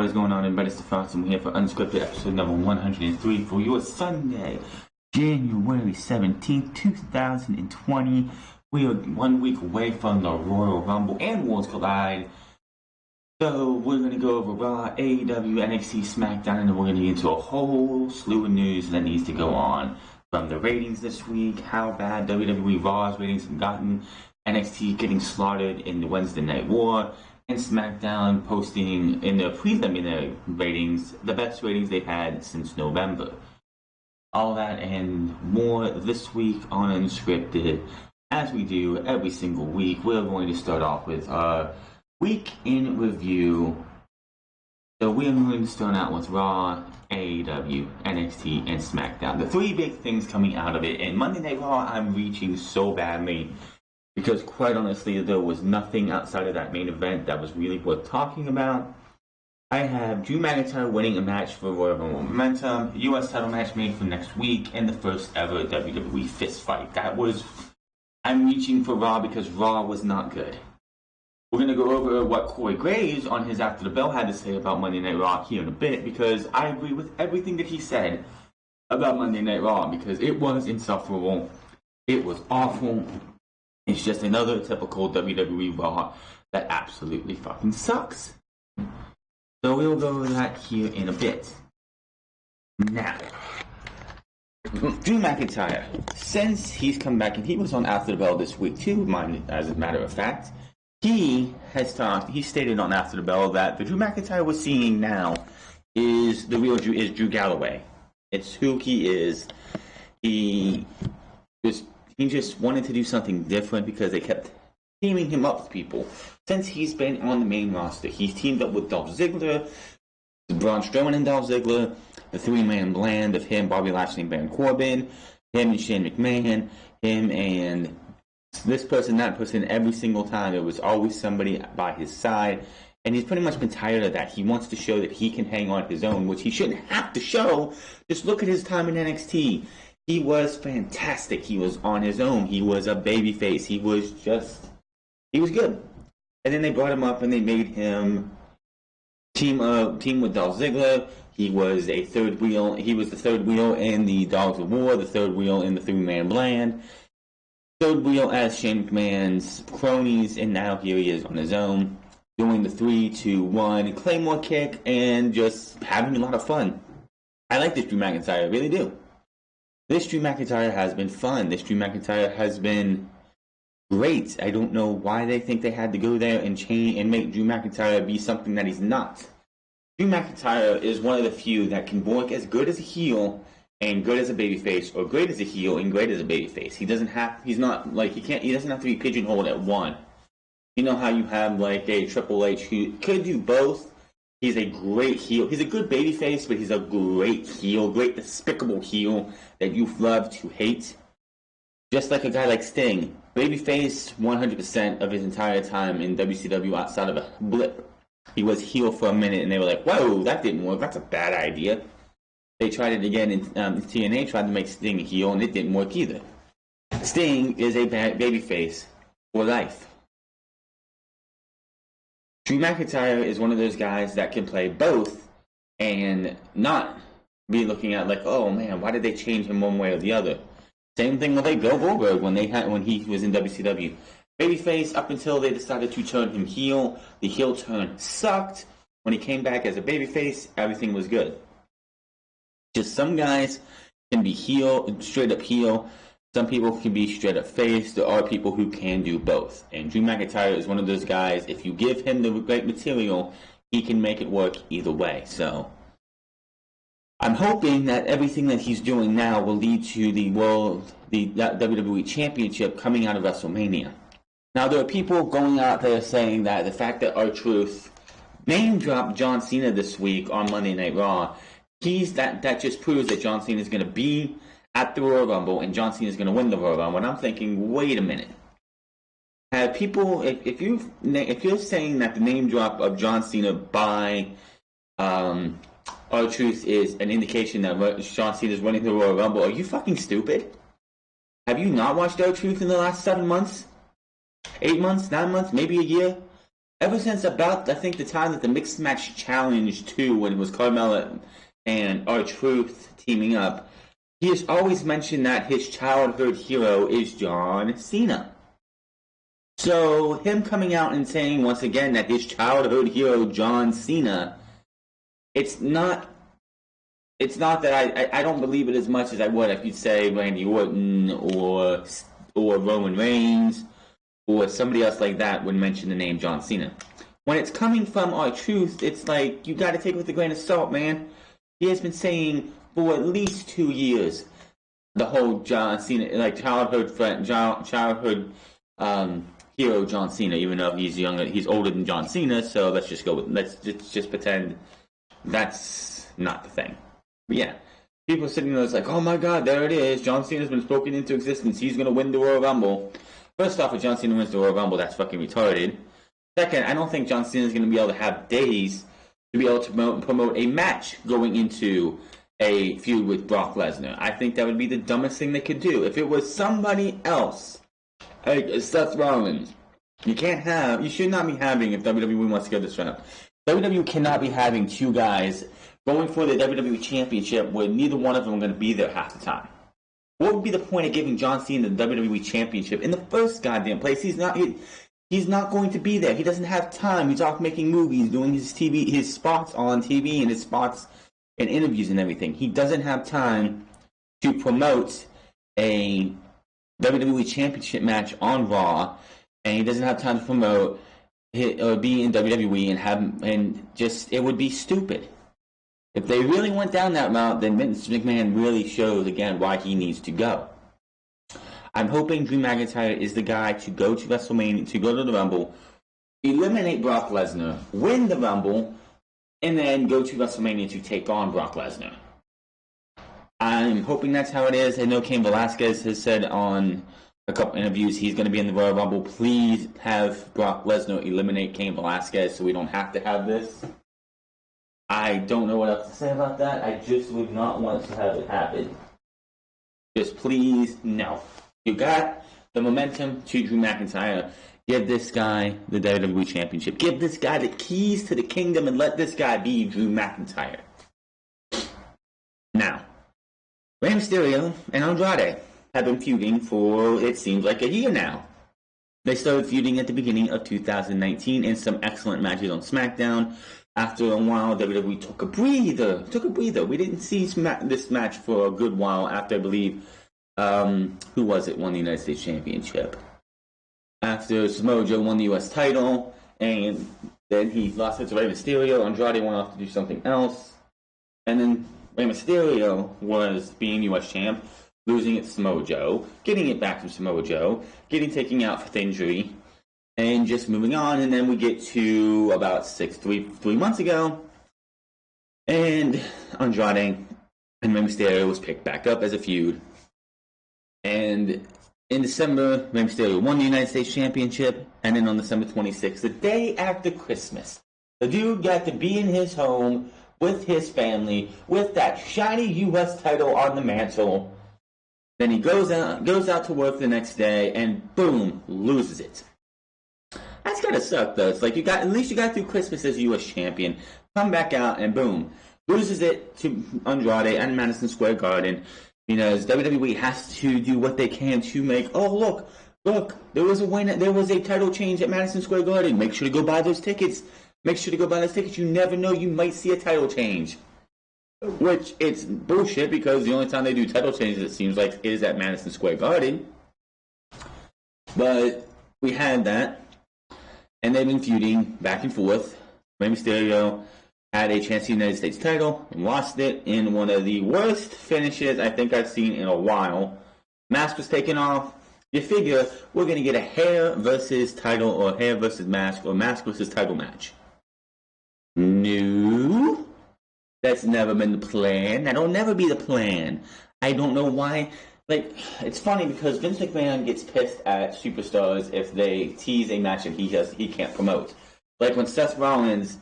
What is going on, everybody? It's the Frost, and we're here for UnScripted episode number 103 for your Sunday, January 17th, 2020. We are 1 week away from the Royal Rumble and Worlds Collide. So we're going to go over Raw, AEW, NXT, SmackDown, and then we're going to get into a whole slew of news that needs to go on. From the ratings this week, how bad WWE Raw's ratings have gotten, NXT getting slaughtered in the Wednesday Night War, and SmackDown posting in their preliminary ratings the best ratings they've had since November. All that and more this week on UnScripted. As we do every single week, we're going to start off with our week in review. So we're going to start out with Raw, AEW, NXT, and SmackDown. The three big things coming out of it. And Monday Night Raw, I'm reaching so badly because, quite honestly, there was nothing outside of that main event that was really worth talking about. I have Drew McIntyre winning a match for Royal Rumble Momentum, U.S. title match made for next week, and the first ever WWE fist fight. I'm reaching for Raw because Raw was not good. We're going to go over what Corey Graves on his After the Bell had to say about Monday Night Raw here in a bit, because I agree with everything that he said about Monday Night Raw, because it was insufferable. It was awful. It's just another typical WWE Raw that absolutely fucking sucks. So we'll go over that here in a bit. Now, Drew McIntyre, since he's come back, and he was on After the Bell this week too, as a matter of fact, he stated on After the Bell that the Drew McIntyre we're seeing now is the real Drew, is Drew Galloway. It's who he is. He just wanted to do something different because they kept teaming him up with people. Since he's been on the main roster, he's teamed up with Dolph Ziggler, Braun Strowman and Dolph Ziggler, the three-man blend of him, Bobby Lashley, and Baron Corbin, him and Shane McMahon, him and this person, that person. Every single time there was always somebody by his side, and he's pretty much been tired of that. He wants to show that he can hang on his own, which he shouldn't have to show. Just look at his time in NXT. He was fantastic. He was on his own. He was a babyface. He was good. And then they brought him up and they made him team with Dolph Ziggler. He was a third wheel. He was the third wheel in the Dogs of War, the third wheel in the three-man blend, third wheel as Shane McMahon's cronies, and now here he is on his own, doing the 3-2-1 Claymore kick and just having a lot of fun. I like this Drew McIntyre, I really do. This Drew McIntyre has been fun. This Drew McIntyre has been great. I don't know why they think they had to go there and change and make Drew McIntyre be something that he's not. Drew McIntyre is one of the few that can work as good as a heel and good as a babyface, or great as a heel and great as a babyface. He doesn't have to be pigeonholed at one. You know how you have like a Triple H who could do both. He's a great heel. He's a good babyface, but he's a great heel, great despicable heel that you love to hate. Just like a guy like Sting. Babyface 100% of his entire time in WCW outside of a blip. He was heel for a minute and they were like, whoa, that didn't work. That's a bad idea. They tried it again in TNA, tried to make Sting a heel, and it didn't work either. Sting is a bad babyface for life. Drew McIntyre is one of those guys that can play both and not be looking at like, oh man, why did they change him one way or the other? Same thing with Bill Goldberg when he was in WCW. Babyface up until they decided to turn him heel. The heel turn sucked. When he came back as a babyface, everything was good. Just some guys can be straight up heel. Some people can be straight up face. There are people who can do both. And Drew McIntyre is one of those guys, if you give him the right material, he can make it work either way. So I'm hoping that everything that he's doing now will lead to the WWE Championship coming out of WrestleMania. Now, there are people going out there saying that the fact that R-Truth name dropped John Cena this week on Monday Night Raw, that just proves that John Cena is going to be at the Royal Rumble and John Cena is going to win the Royal Rumble. And I'm thinking, wait a minute. Have people, if you're saying that the name drop of John Cena by R-Truth is an indication that John Cena is winning the Royal Rumble, are you fucking stupid? Have you not watched R-Truth in the last 7 months? 8 months? 9 months? Maybe a year? ever since about, I think, the time that the Mixed Match Challenge 2, when it was Carmella and R-Truth teaming up, he has always mentioned that his childhood hero is John Cena. So him coming out and saying once again that his childhood hero, John Cena, it's not that I don't believe it as much as I would if you'd say Randy Orton or Roman Reigns or somebody else like that would mention the name John Cena. When it's coming from R-Truth, it's like, you got to take it with a grain of salt, man. He has been saying for at least 2 years the whole John Cena, like childhood hero John Cena, even though he's older than John Cena. So let's just pretend that's not the thing. But yeah, people sitting there, it's like, oh my God, there it is. John Cena's been spoken into existence. He's gonna win the Royal Rumble. First off, if John Cena wins the Royal Rumble, that's fucking retarded. Second, I don't think John Cena's gonna be able to have days to be able to promote a match going into a feud with Brock Lesnar. I think that would be the dumbest thing they could do. If it was somebody else, like Seth Rollins, you should not be having, if WWE wants to get this right, WWE cannot be having two guys going for the WWE Championship where neither one of them are going to be there half the time. What would be the point of giving John Cena the WWE Championship in the first goddamn place? He's not going to be there. He doesn't have time. He's off making movies, doing his spots on TV and his spots and interviews and everything. He doesn't have time to promote a WWE Championship match on Raw, and he doesn't have time to promote or be in WWE it would be stupid. If they really went down that route, then Vince McMahon really shows again why he needs to go. I'm hoping Drew McIntyre is the guy to go to WrestleMania, to go to the Rumble, eliminate Brock Lesnar, win the Rumble, and then go to WrestleMania to take on Brock Lesnar. I'm hoping that's how it is. I know Cain Velasquez has said on a couple interviews he's going to be in the Royal Rumble. Please have Brock Lesnar eliminate Cain Velasquez so we don't have to have this. I don't know what else to say about that. I just would not want to have it happen. Just please, no. You got the momentum to Drew McIntyre. Give this guy the WWE Championship. Give this guy the keys to the kingdom and let this guy be Drew McIntyre. Now, Rey Mysterio and Andrade have been feuding for, it seems like, a year now. They started feuding at the beginning of 2019 in some excellent matches on SmackDown. After a while, WWE took a breather. We didn't see this match for a good while after, I believe, who was it, won the United States Championship. After Samoa Joe won the U.S. title, and then he lost it to Rey Mysterio. Andrade went off to do something else. And then Rey Mysterio was being U.S. champ, losing it to Samoa Joe, getting it back from Samoa Joe, getting taken out for injury, and just moving on. And then we get to about three months ago, and Andrade and Rey Mysterio was picked back up as a feud. And in December, Rey Mysterio won the United States Championship, and then on December 26th, the day after Christmas, the dude got to be in his home with his family, with that shiny U.S. title on the mantle. Then he goes out to work the next day, and boom, loses it. That's gotta suck, though. It's like at least you got through Christmas as U.S. champion, come back out, and boom, loses it to Andrade and Madison Square Garden. Because WWE has to do what they can to make, look, there was a title change at Madison Square Garden. Make sure to go buy those tickets. You never know, you might see a title change. Which, it's bullshit, because the only time they do title changes, it seems like, is at Madison Square Garden. But we had that, and they've been feuding back and forth. Rey Mysterio had a chance to the United States title, and lost it in one of the worst finishes I think I've seen in a while. Mask was taken off. You figure we're going to get a hair versus title, or hair versus mask, or mask versus title match. No. That's never been the plan. That'll never be the plan. I don't know why. Like, it's funny because Vince McMahon gets pissed at superstars if they tease a match that he can't promote. Like when Seth Rollins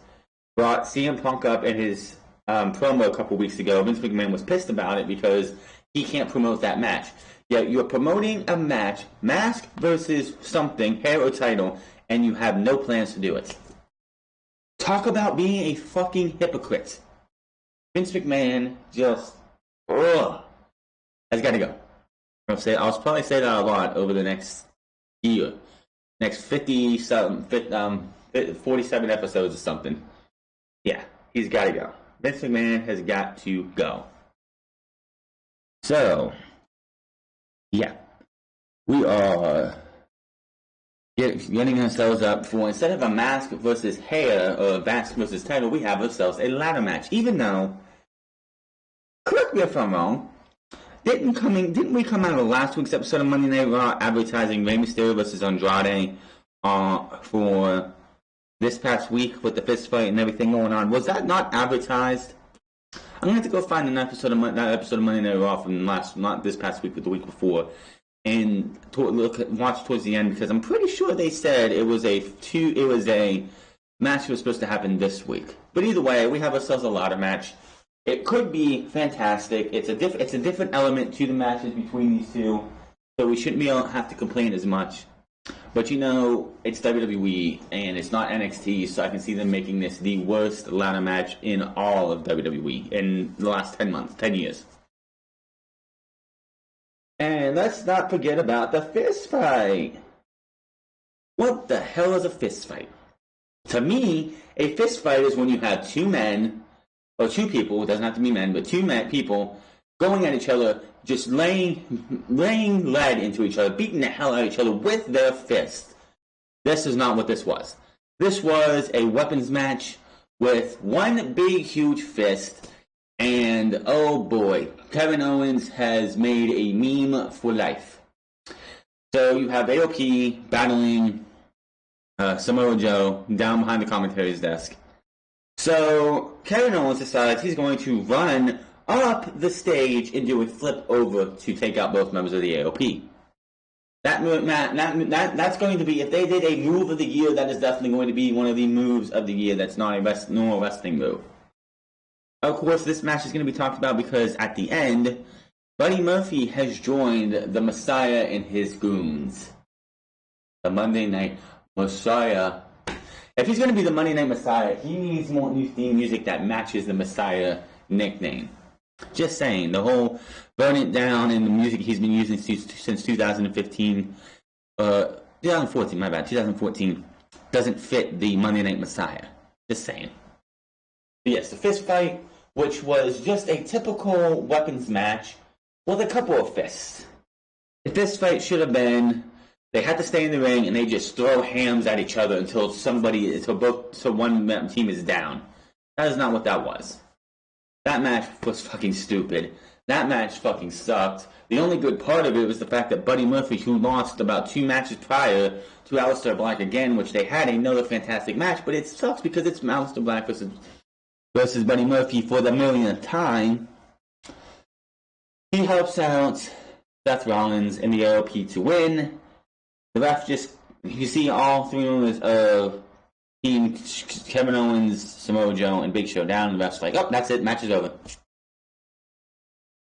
brought CM Punk up in his promo a couple weeks ago, Vince McMahon was pissed about it because he can't promote that match. Yet you're promoting a match, mask versus something, hair or title, and you have no plans to do it. Talk about being a fucking hypocrite. Vince McMahon just, has got to go. I'll probably say that a lot over the next year. Next 47 episodes or something. Yeah, he's got to go. Vince McMahon has got to go. So, yeah. We are getting ourselves up for, instead of a mask versus hair or a mask versus title, we have ourselves a ladder match. Even though, correct me if I'm wrong, didn't we come out of last week's episode of Monday Night Raw advertising Rey Mysterio versus Andrade for this past week with the fist fight and everything going on? Was that not advertised? I'm gonna have to go find that episode of Monday Night Raw from not this past week, but the week before, and watch towards the end, because I'm pretty sure they said it was a match that was supposed to happen this week. But either way, we have ourselves a ladder match. It could be fantastic. It's a different element to the matches between these two, so we shouldn't have to complain as much. But it's WWE and it's not NXT, so I can see them making this the worst ladder match in all of WWE in the last 10 years. And let's not forget about the fist fight. What the hell is a fist fight? To me, a fist fight is when you have two men, or two people, it doesn't have to be men, but people going at each other, just laying lead into each other, beating the hell out of each other with their fists. This is not what this was. This was a weapons match with one big, huge fist, and oh boy, Kevin Owens has made a meme for life. So you have AOP battling Samoa Joe down behind the commentator's desk. So Kevin Owens decides he's going to run up the stage and do a flip over to take out both members of the AOP. That's going to be, if they did a move of the year, that is definitely going to be one of the moves of the year that's not a normal wrestling move. Of course, this match is going to be talked about because at the end, Buddy Murphy has joined the Messiah and his goons. The Monday Night Messiah. If he's going to be the Monday Night Messiah, he needs more new theme music that matches the Messiah nickname. Just saying, the whole burn it down and the music he's been using since 2014, my bad, 2014, doesn't fit the Monday Night Messiah. Just saying. But yes, the fist fight, which was just a typical weapons match with a couple of fists. The fist fight should have been, they had to stay in the ring and they just throw hams at each other until one team is down. That is not what that was. That match was fucking stupid. That match fucking sucked. The only good part of it was the fact that Buddy Murphy, who lost about 2 matches prior to Aleister Black again, which they had another fantastic match, but it sucks because it's Aleister Black versus Buddy Murphy for the millionth time. He helps out Seth Rollins and the AOP to win. The ref you see all 3 members of Team Kevin Owens, Samoa Joe, and Big Show down. The ref's like, oh, that's it, match is over.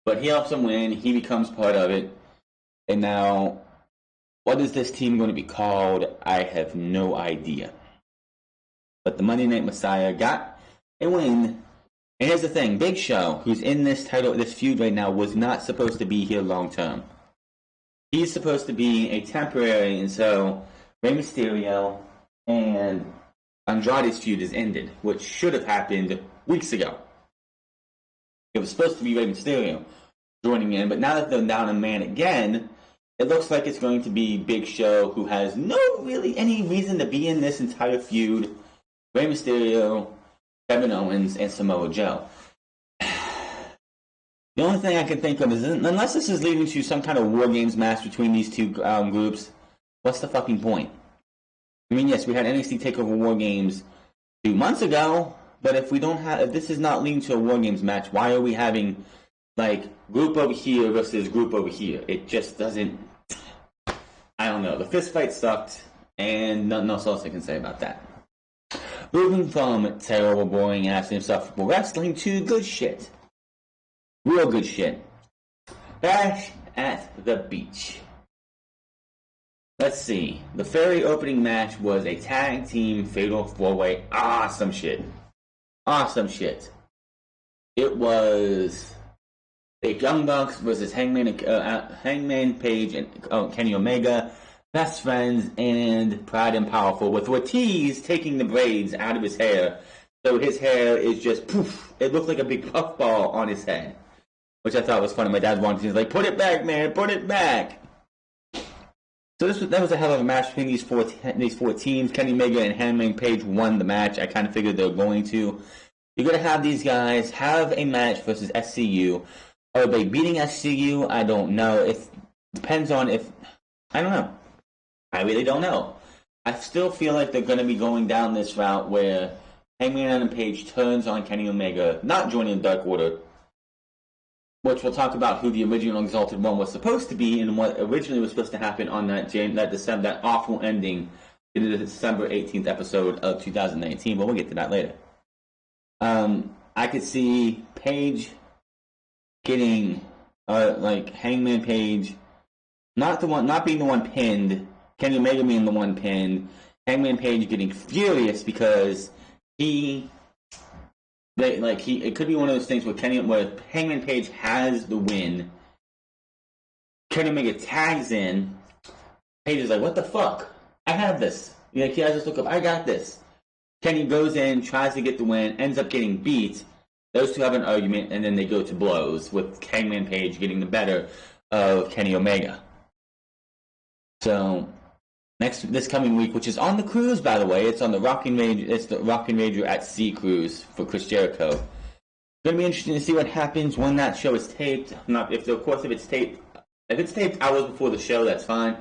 But he helps them win. He becomes part of it. And now, what is this team going to be called? I have no idea. But the Monday Night Messiah got a win. And here's the thing. Big Show, who's in this feud right now, was not supposed to be here long term. He's supposed to be a temporary, and so Rey Mysterio and Andrade's feud is ended, which should have happened weeks ago. It was supposed to be Rey Mysterio joining in, but now that they're down a man again, it looks like it's going to be Big Show, who has no really any reason to be in this entire feud. Rey Mysterio, Kevin Owens, and Samoa Joe. The only thing I can think of is, unless this is leading to some kind of War Games match between these two groups, what's the fucking point? I mean, yes, we had NXT TakeOver War Games 2 months ago, but if this is not leading to a War Games match, why are we having, group over here versus group over here? It just doesn't, I don't know. The fist fight sucked, and nothing else I can say about that. Moving from terrible, boring, ass, insufferable wrestling to good shit. Real good shit. Bash at the beach. let's see. The very opening match was a tag team fatal 4-way. Awesome shit. Awesome shit. It was the Young Bucks versus Hangman Page and Kenny Omega, best friends and Proud and Powerful, with Ortiz taking the braids out of his hair. So his hair is just poof. It looked like a big puffball on his head, which I thought was funny. My dad wanted to, like, put it back, man, put it back. So that was a hell of a match between these four teams. Kenny Omega and Hangman Page won the match. I kind of figured they were going to. You're going to have these guys have a match versus SCU. Are they beating SCU? I don't know. It depends on if... I don't know. I really don't know. I still feel like they're going to be going down this route where Hangman and Page turns on Kenny Omega, not joining the Dark Order, which we'll talk about who the original Exalted One was supposed to be and what originally was supposed to happen on that awful ending in the December 18th episode of 2019, but we'll get to that later. I could see Page getting, Hangman Page, not being the one pinned, Kenny Omega being the one pinned, Hangman Page getting furious because it could be one of those things where Hangman Page has the win, Kenny Omega tags in, Page is like, what the fuck? I have this. He has this look up, I got this. Kenny goes in, tries to get the win, ends up getting beat. Those two have an argument, and then they go to blows, with Hangman Page getting the better of Kenny Omega. So, this coming week, which is on the cruise, by the way, it's on the Rockin' Ranger. It's the Rockin' Ranger at Sea cruise for Chris Jericho. It's going to be interesting to see what happens when that show is taped. If it's taped hours before the show, that's fine.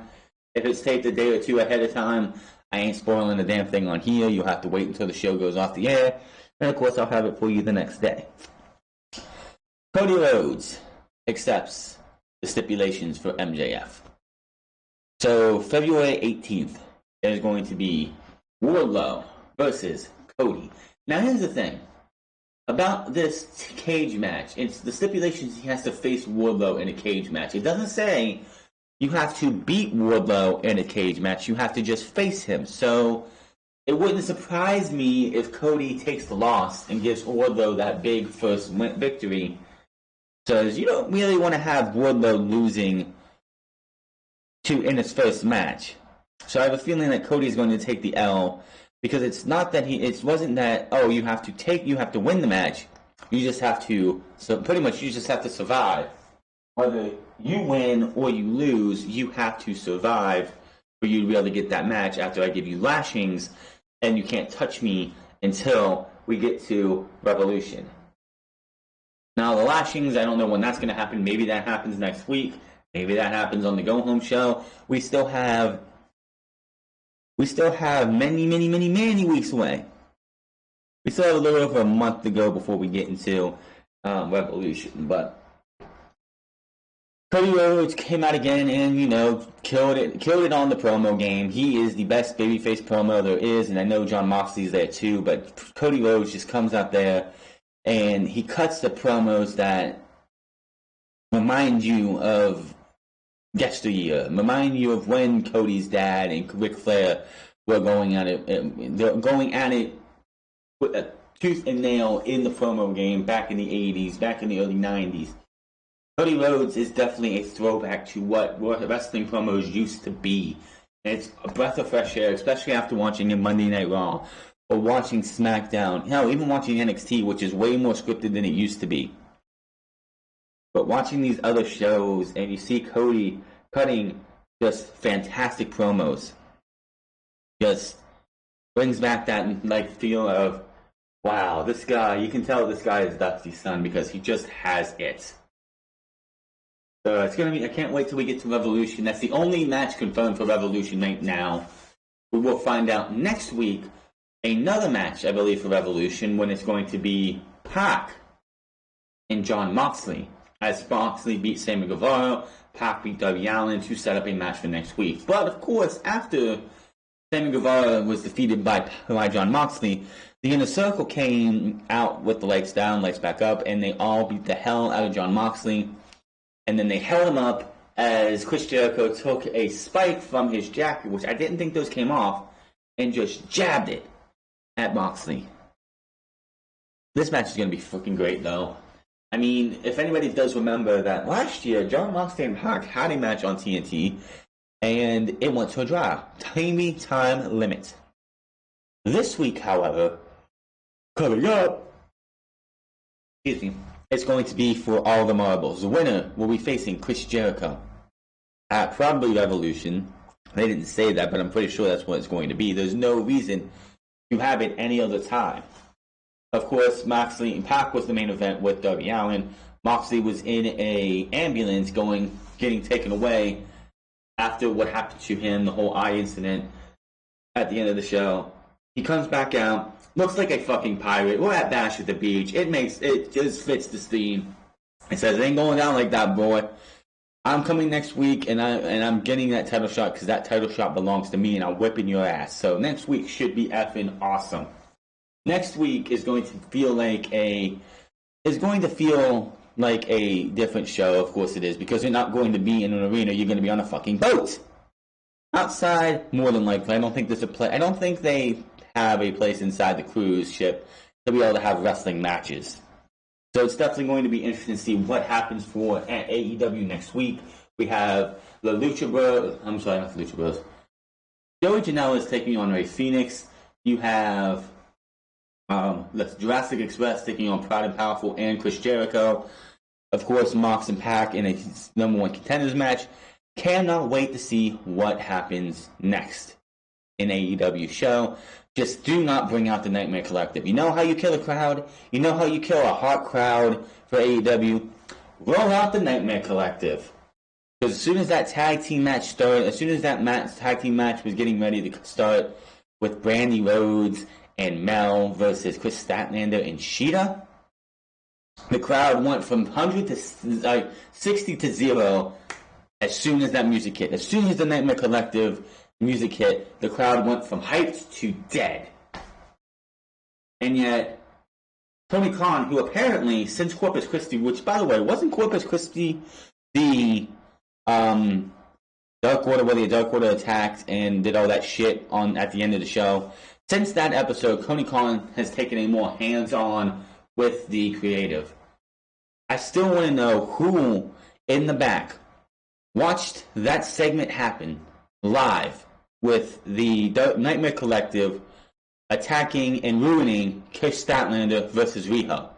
If it's taped a day or two ahead of time, I ain't spoiling the damn thing on here. You'll have to wait until the show goes off the air. And of course, I'll have it for you the next day. Cody Rhodes accepts the stipulations for MJF. So, February 18th, there's going to be Wardlow versus Cody. Now, here's the thing. About this cage match, it's the stipulations he has to face Wardlow in a cage match. It doesn't say you have to beat Wardlow in a cage match. You have to just face him. So it wouldn't surprise me if Cody takes the loss and gives Wardlow that big first victory. Because you don't really want to have Wardlow losing in his first match. So I have a feeling that Cody's going to take the L, because it's not that it wasn't that, you have to win the match. You just have to, so pretty much you just have to survive. Whether you win or you lose, you have to survive for you to be able to get that match after I give you lashings, and you can't touch me until we get to Revolution. Now, the lashings, I don't know when that's going to happen. Maybe that happens next week. Maybe that happens on the Go Home show. We still have many, many, many, many weeks away. We still have a little over a month to go before we get into Revolution, but Cody Rhodes came out again and, killed it on the promo game. He is the best babyface promo there is, and I know Jon Moxley's there too, but Cody Rhodes just comes out there and he cuts the promos that remind you of yesteryear, remind you of when Cody's dad and Ric Flair were going at it. They're going at it with a tooth and nail in the promo game back in the 80s, back in the early 90s. Cody Rhodes is definitely a throwback to what wrestling promos used to be. And it's a breath of fresh air, especially after watching a Monday Night Raw or watching SmackDown. Hell, even watching NXT, which is way more scripted than it used to be. But watching these other shows and you see Cody cutting just fantastic promos, just brings back that feel of, wow, this guy, you can tell this guy is Dusty's son because he just has it. So it's going to be, I can't wait till we get to Revolution. That's the only match confirmed for Revolution right now. We will find out next week another match, I believe, for Revolution, when it's going to be Pac and Jon Moxley. As Moxley beat Sammy Guevara, Pac beat Darby Allin to set up a match for next week. But of course, after Sammy Guevara was defeated by Jon Moxley, the Inner Circle came out with the lights down, lights back up, and they all beat the hell out of Jon Moxley. And then they held him up as Chris Jericho took a spike from his jacket, which I didn't think those came off, and just jabbed it at Moxley. This match is going to be fucking great, though. I mean, if anybody does remember that last year, Jon Moxley and Pac had a match on TNT, and it went to a draw. Tiny time limit. This week, however, coming up, excuse me, it's going to be for all the marbles. The winner will be facing Chris Jericho at probably Revolution. They didn't say that, but I'm pretty sure that's what it's going to be. There's no reason to have it any other time. Of course, Moxley and Pac was the main event with Darby Allin. Moxley was in a ambulance getting taken away after what happened to him, the whole eye incident at the end of the show. He comes back out, looks like a fucking pirate. We're at Bash at the Beach. It just fits the theme. It says, it ain't going down like that, boy. I'm coming next week, and I'm getting that title shot because that title shot belongs to me, and I'm whipping your ass. So next week should be effing awesome. Next week is going to feel like a different show. Of course it is, because you're not going to be in an arena. You're going to be on a fucking boat. Outside, more than likely. I don't think they have a place inside the cruise ship to be able to have wrestling matches. So it's definitely going to be interesting to see what happens for at AEW next week. We have the Lucha Bros. I'm sorry, not the Lucha Bros. Joey Janela is taking on Rey Fenix. You have the Jurassic Express taking on Proud and Powerful and Chris Jericho. Of course, Mox and Pac in a number one contenders match. Cannot wait to see what happens next in AEW show. Just do not bring out the Nightmare Collective. You know how you kill a crowd? You know how you kill a hot crowd for AEW? Roll out the Nightmare Collective. Because as soon as that tag team match started, as soon as that tag team match was getting ready to start with Brandy Rhodes and Mel versus Chris Statlander and Sheeta, the crowd went from 100 to 60 to 0 as soon as that music hit. As soon as the Nightmare Collective music hit, the crowd went from hyped to dead. And yet, Tony Khan, who apparently, since Corpus Christi, which, by the way, wasn't Corpus Christi the Dark Order, where the Dark Order attacked and did all that shit at the end of the show? Since that episode, Tony Khan has taken a more hands-on with the creative. I still want to know who in the back watched that segment happen live with the Nightmare Collective attacking and ruining Chris Statlander versus Riho,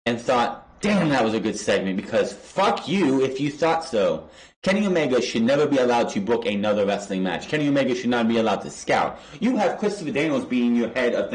and thought, damn, that was a good segment, because fuck you if you thought so. Kenny Omega should never be allowed to book another wrestling match. Kenny Omega should not be allowed to scout. You have Christopher Daniels being your head of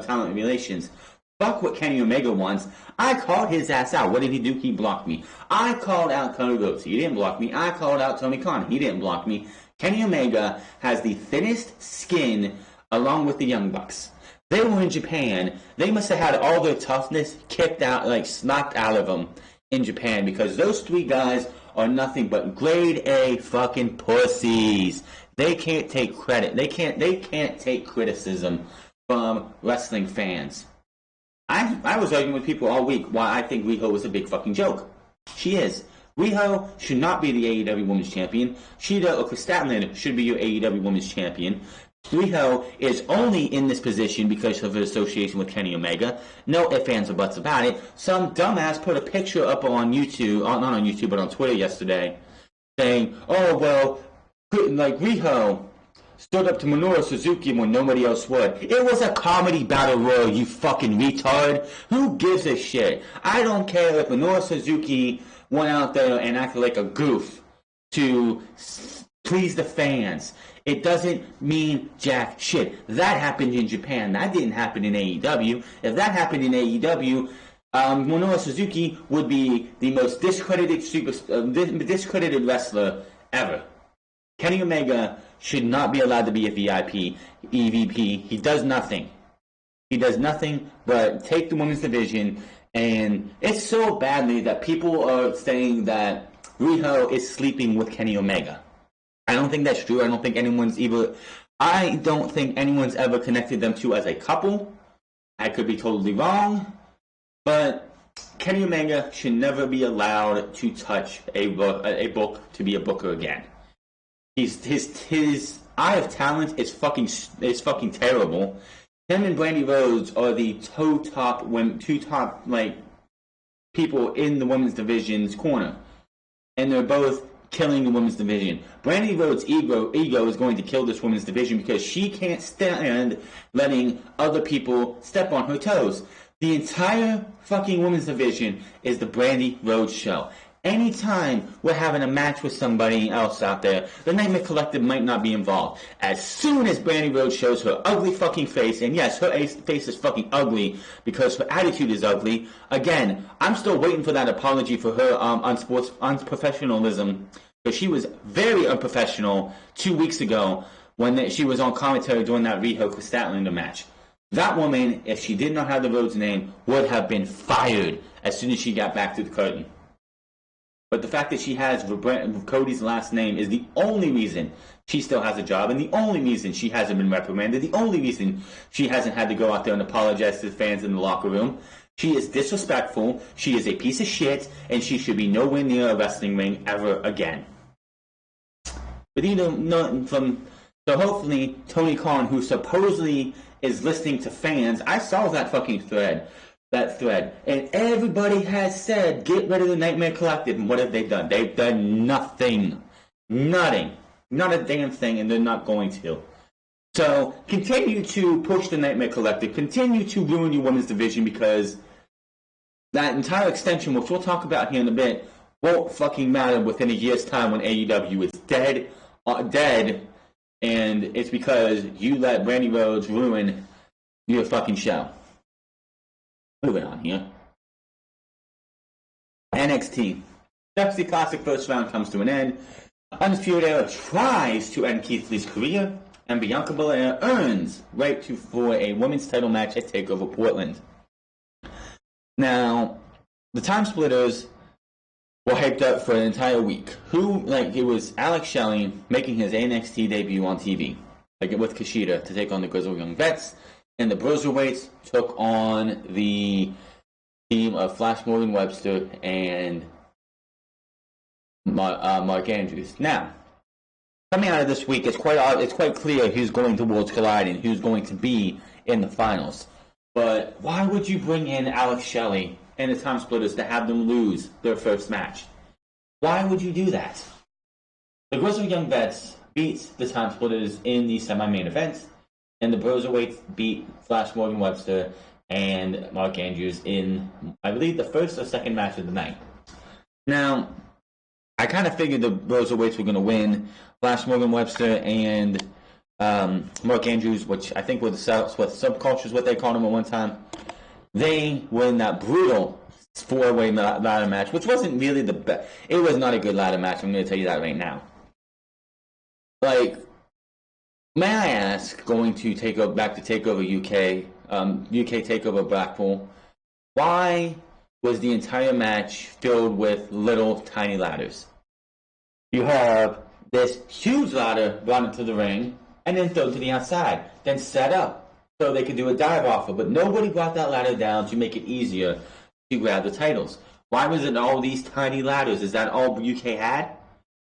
talent relations. Fuck what Kenny Omega wants. I called his ass out. What did he do? He blocked me. I called out Cody Rhodes. He didn't block me. I called out Tony Khan. He didn't block me. Kenny Omega has the thinnest skin along with the Young Bucks. They were in Japan. They must have had all their toughness kicked out, knocked out of them in Japan, because those three guys are nothing but grade A fucking pussies. They can't take credit. They can't take criticism from wrestling fans. I was arguing with people all week why I think Riho was a big fucking joke. She is. Riho should not be the AEW Women's Champion. Sheeta or Chris Statlander should be your AEW Women's Champion. Riho is only in this position because of her association with Kenny Omega. No ifs, ands, or buts about it. Some dumbass put a picture up on YouTube, not on YouTube, but on Twitter yesterday, saying, oh, well, Riho stood up to Minoru Suzuki when nobody else would. It was a comedy battle royal, you fucking retard. Who gives a shit? I don't care if Minoru Suzuki went out there and acted like a goof to please the fans. It doesn't mean jack shit. That happened in Japan. That didn't happen in AEW. If that happened in AEW, Minoru Suzuki would be the most discredited wrestler ever. Kenny Omega should not be allowed to be a VIP, EVP. He does nothing. He does nothing but take the women's division, and it's so badly that people are saying that Riho is sleeping with Kenny Omega. I don't think that's true. I don't think anyone's ever connected them two as a couple. I could be totally wrong, but Kenny Omega should never be allowed to touch a book to be a booker again. His eye of talent is fucking terrible. Him and Brandy Rhodes are the two top like people in the women's division's corner, and they're both killing the women's division. Brandy Rhodes' ego is going to kill this women's division because she can't stand letting other people step on her toes. The entire fucking women's division is the Brandy Rhodes show. Anytime we're having a match with somebody else out there, the Nightmare Collective might not be involved. As soon as Brandy Rhodes shows her ugly fucking face, and yes, her face is fucking ugly because her attitude is ugly. Again, I'm still waiting for that apology for her unprofessionalism, because she was very unprofessional 2 weeks ago when she was on commentary during that Riho Statlander match. That woman, if she did not have the Rhodes name, would have been fired as soon as she got back to the curtain. But the fact that she has Cody's last name is the only reason she still has a job, and the only reason she hasn't been reprimanded, the only reason she hasn't had to go out there and apologize to the fans in the locker room. She is disrespectful, she is a piece of shit, and she should be nowhere near a wrestling ring ever again. But so hopefully Tony Khan, who supposedly is listening to fans, I saw that fucking thread, and everybody has said, get rid of the Nightmare Collective, and what have they done? They've done nothing. Nothing. Not a damn thing, and they're not going to. So, continue to push the Nightmare Collective, continue to ruin your women's division, because that entire extension, which we'll talk about here in a bit, won't fucking matter within a year's time when AEW is dead, and it's because you let Brandy Rhodes ruin your fucking show. Moving on here. NXT. Pepsi Classic first round comes to an end. Undisputed Era tries to end Keith Lee's career, and Bianca Belair earns right for a women's title match at TakeOver Portland. Now, the Time Splitters were hyped up for an entire week. It was Alex Shelley making his NXT debut on TV, with Kushida, to take on the Grizzled Young Vets, and the Bruiserweights took on the team of Flash Morgan Webster and Mark Andrews. Now, coming out of this week, it's quite clear who's going towards Collide and who's going to be in the finals. But why would you bring in Alex Shelley and the Time Splitters to have them lose their first match? Why would you do that? The Grizzled Young Vets beat the Time Splitters in the semi-main event, and the Bruiserweights beat Flash Morgan Webster and Mark Andrews in, I believe, the first or second match of the night. Now, I kind of figured the Bruiserweights were going to win. Flash Morgan Webster and Mark Andrews, which I think were the Subcultures, what they called them at one time, they were in that brutal four-way ladder match, which wasn't really the best. It was not a good ladder match, I'm going to tell you that right now. May I ask, going to back to TakeOver UK, UK TakeOver Blackpool, why was the entire match filled with little tiny ladders? You have this huge ladder brought into the ring and then thrown to the outside, then set up so they could do a dive offer, but nobody brought that ladder down to make it easier to grab the titles. Why was it all these tiny ladders? Is that all UK had?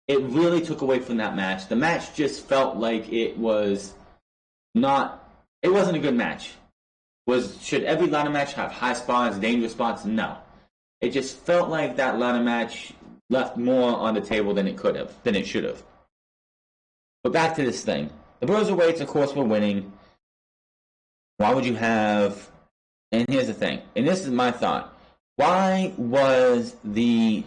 It really took away from that match. The match just felt like it wasn't a good match. Should every ladder match have high spots, dangerous spots? No. It just felt like that ladder match left more on the table than it should have. But back to this thing. The Bruiserweights, of course, were winning. Why would you have... And here's the thing. And this is my thought. Why was the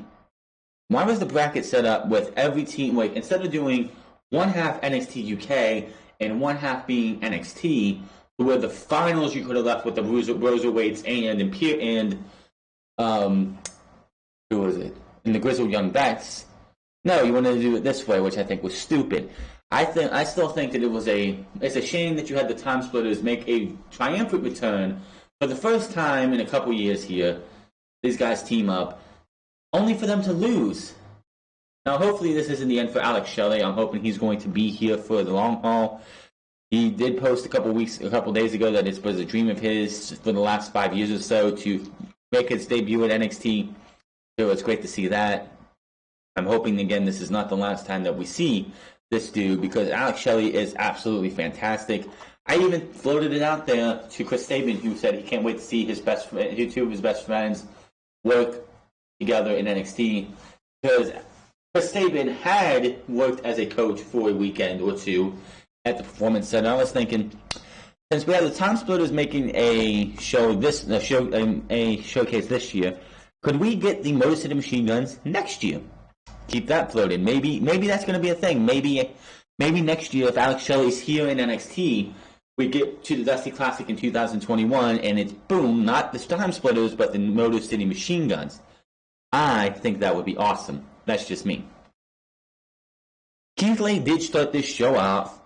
bracket set up with every team, instead of doing one half NXT UK and one half being NXT, where the finals you could have left with the Bruiserweights who was it? And the Grizzled Young Vets. No, you wanted to do it this way, which I think was stupid. I still think that it's a shame that you had the Time Splitters make a triumphant return for the first time in a couple years here. These guys team up, only for them to lose. Now, hopefully this isn't the end for Alex Shelley. I'm hoping he's going to be here for the long haul. He did post a couple days ago that it was a dream of his for the last 5 years or so to make its debut at NXT. So it's great to see that. I'm hoping, again, this is not the last time that we see this dude, because Alex Shelley is absolutely fantastic. I even floated it out there to Chris Sabin, who said he can't wait to see two of his best friends work together in NXT, because Chris Sabin had worked as a coach for a weekend or two at the Performance Center. I was thinking, since we have the Time Splitters making a showcase this year, could we get the Motor City Machine Guns next year? Keep that floating. Maybe that's going to be a thing. Maybe next year, if Alex Shelley's here in NXT, we get to the Dusty Classic in 2021, and it's boom, not the Time Splitters, but the Motor City Machine Guns. I think that would be awesome. That's just me. Keith Lee did start this show off.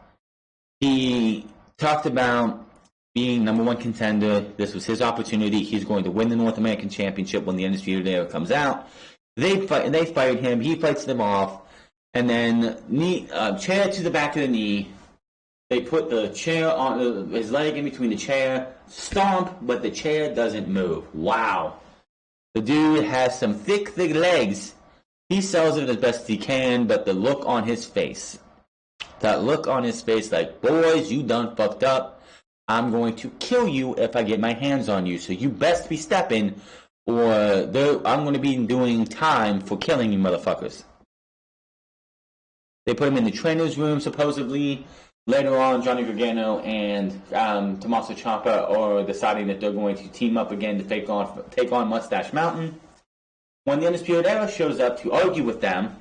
He talked about being number one contender. This was his opportunity. He's going to win the North American Championship when the Undisputed Era comes out. They fired him. He fights them off. And then chair to the back of the knee. They put the chair on his leg in between the chair. Stomp, but the chair doesn't move. Wow. The dude has some thick legs. He sells it as best he can, but the look on his face. That look on his face like, boys, you done fucked up. I'm going to kill you if I get my hands on you. So you best be stepping, or I'm going to be doing time for killing you motherfuckers. They put him in the trainer's room, supposedly. Later on, Johnny Gargano and Tommaso Ciampa are deciding that they're going to team up again to take on Mustache Mountain. When the Undisputed Era shows up to argue with them,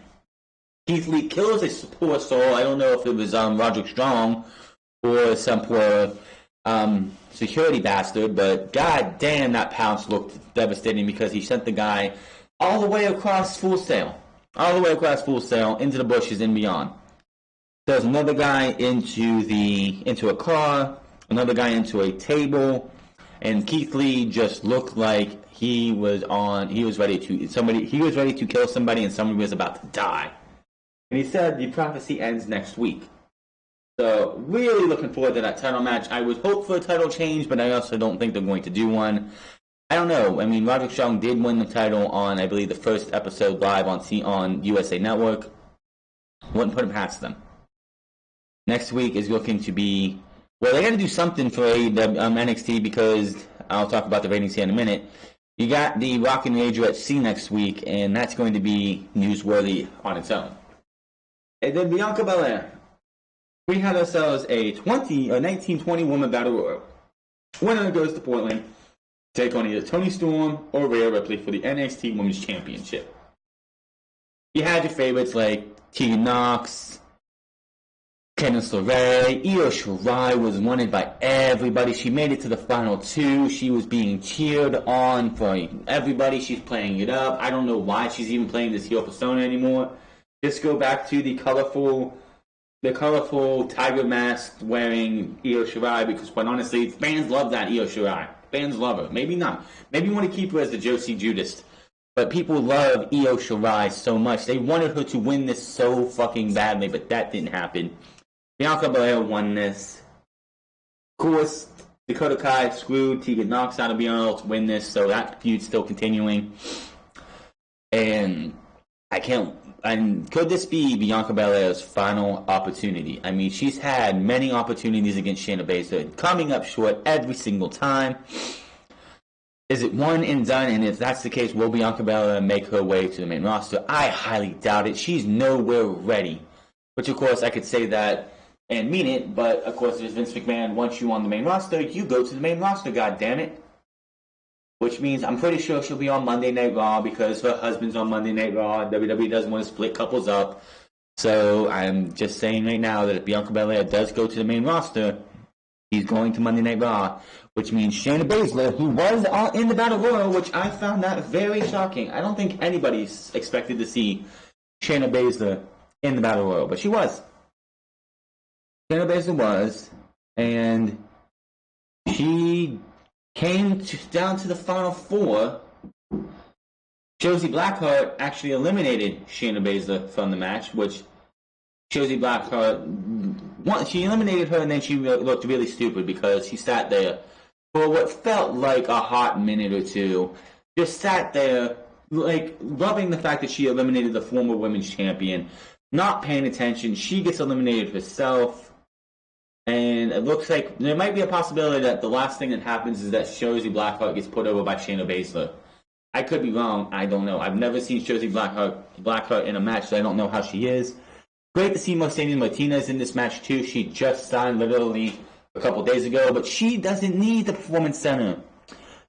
Keith Lee kills a poor soul. I don't know if it was Roderick Strong or some poor security bastard, but god damn, that pounce looked devastating, because he sent the guy all the way across Full Sail. All the way across Full Sail, into the bushes and beyond. There's another guy into a car, another guy into a table, and Keith Lee just looked like he was ready to kill somebody, and somebody was about to die. And he said the prophecy ends next week. So really looking forward to that title match. I would hope for a title change, but I also don't think they're going to do one. I don't know. I mean, Roderick Strong did win the title on, I believe, the first episode live on USA Network. Wouldn't put it past them. Next week is looking to be... Well, they got to do something for NXT, because I'll talk about the ratings here in a minute. You got the Rock and Rage at Sea next week, and that's going to be newsworthy on its own. And then Bianca Belair. We had ourselves a 1920 woman battle royal. Winner goes to Portland. Take on either Toni Storm or Rhea Ripley for the NXT Women's Championship. You had your favorites like Tegan Nox, Candice LeRae. Io Shirai was wanted by everybody. She made it to the final two. She was being cheered on for everybody. She's playing it up. I don't know why she's even playing this heel persona anymore. Just go back to the colorful tiger mask wearing Io Shirai, because quite honestly, fans love that Io Shirai. Fans love her. Maybe not. Maybe you want to keep her as the Josie Judas. But people love Io Shirai so much. They wanted her to win this so fucking badly, but that didn't happen. Bianca Belair won this. Of course, Dakota Kai screwed Tegan Nox out of being able to win this, so that feud's still continuing. And could this be Bianca Belair's final opportunity? I mean, she's had many opportunities against Shayna Baszler, coming up short every single time. Is it one and done? And if that's the case, will Bianca Belair make her way to the main roster? I highly doubt it. She's nowhere ready. Which, of course, I could say that and mean it, but, of course, if Vince McMahon wants you on the main roster, you go to the main roster, goddammit. Which means I'm pretty sure she'll be on Monday Night Raw, because her husband's on Monday Night Raw. WWE doesn't want to split couples up. So I'm just saying right now that if Bianca Belair does go to the main roster, he's going to Monday Night Raw. Which means Shayna Baszler, who was in the Battle Royal, which I found that very shocking. I don't think anybody's expected to see Shayna Baszler in the Battle Royal, but she was. Shayna Baszler was, and she came down to the final four. Josie Blackheart actually eliminated Shayna Baszler from the match, which Josie Blackheart, she eliminated her, and then she looked really stupid because she sat there for what felt like a hot minute or two, just sat there, like, loving the fact that she eliminated the former women's champion, not paying attention. She gets eliminated herself. And it looks like there might be a possibility that the last thing that happens is that Shotzi Blackheart gets put over by Shayna Baszler. I could be wrong. I don't know. I've never seen Shotzi Blackheart in a match, so I don't know how she is. Great to see Mercedes Martinez in this match, too. She just signed literally a couple days ago, but she doesn't need the Performance Center.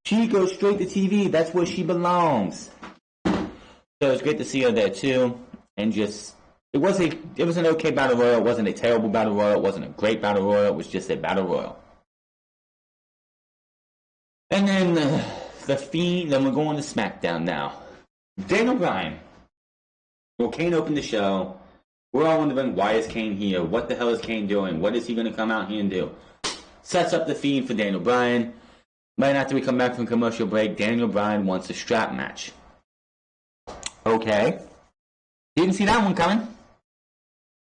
She goes straight to TV. That's where she belongs. So it's great to see her there, too. And just... It was an okay battle royal. It wasn't a terrible battle royal. It wasn't a great battle royal. It was just a battle royal. And then the Fiend. Then we're going to SmackDown now. Daniel Bryan. Well, Kane opened the show. We're all wondering, why is Kane here? What the hell is Kane doing? What is he going to come out here and do? Sets up the Fiend for Daniel Bryan. Right after we come back from commercial break, Daniel Bryan wants a strap match. Okay. Didn't see that one coming.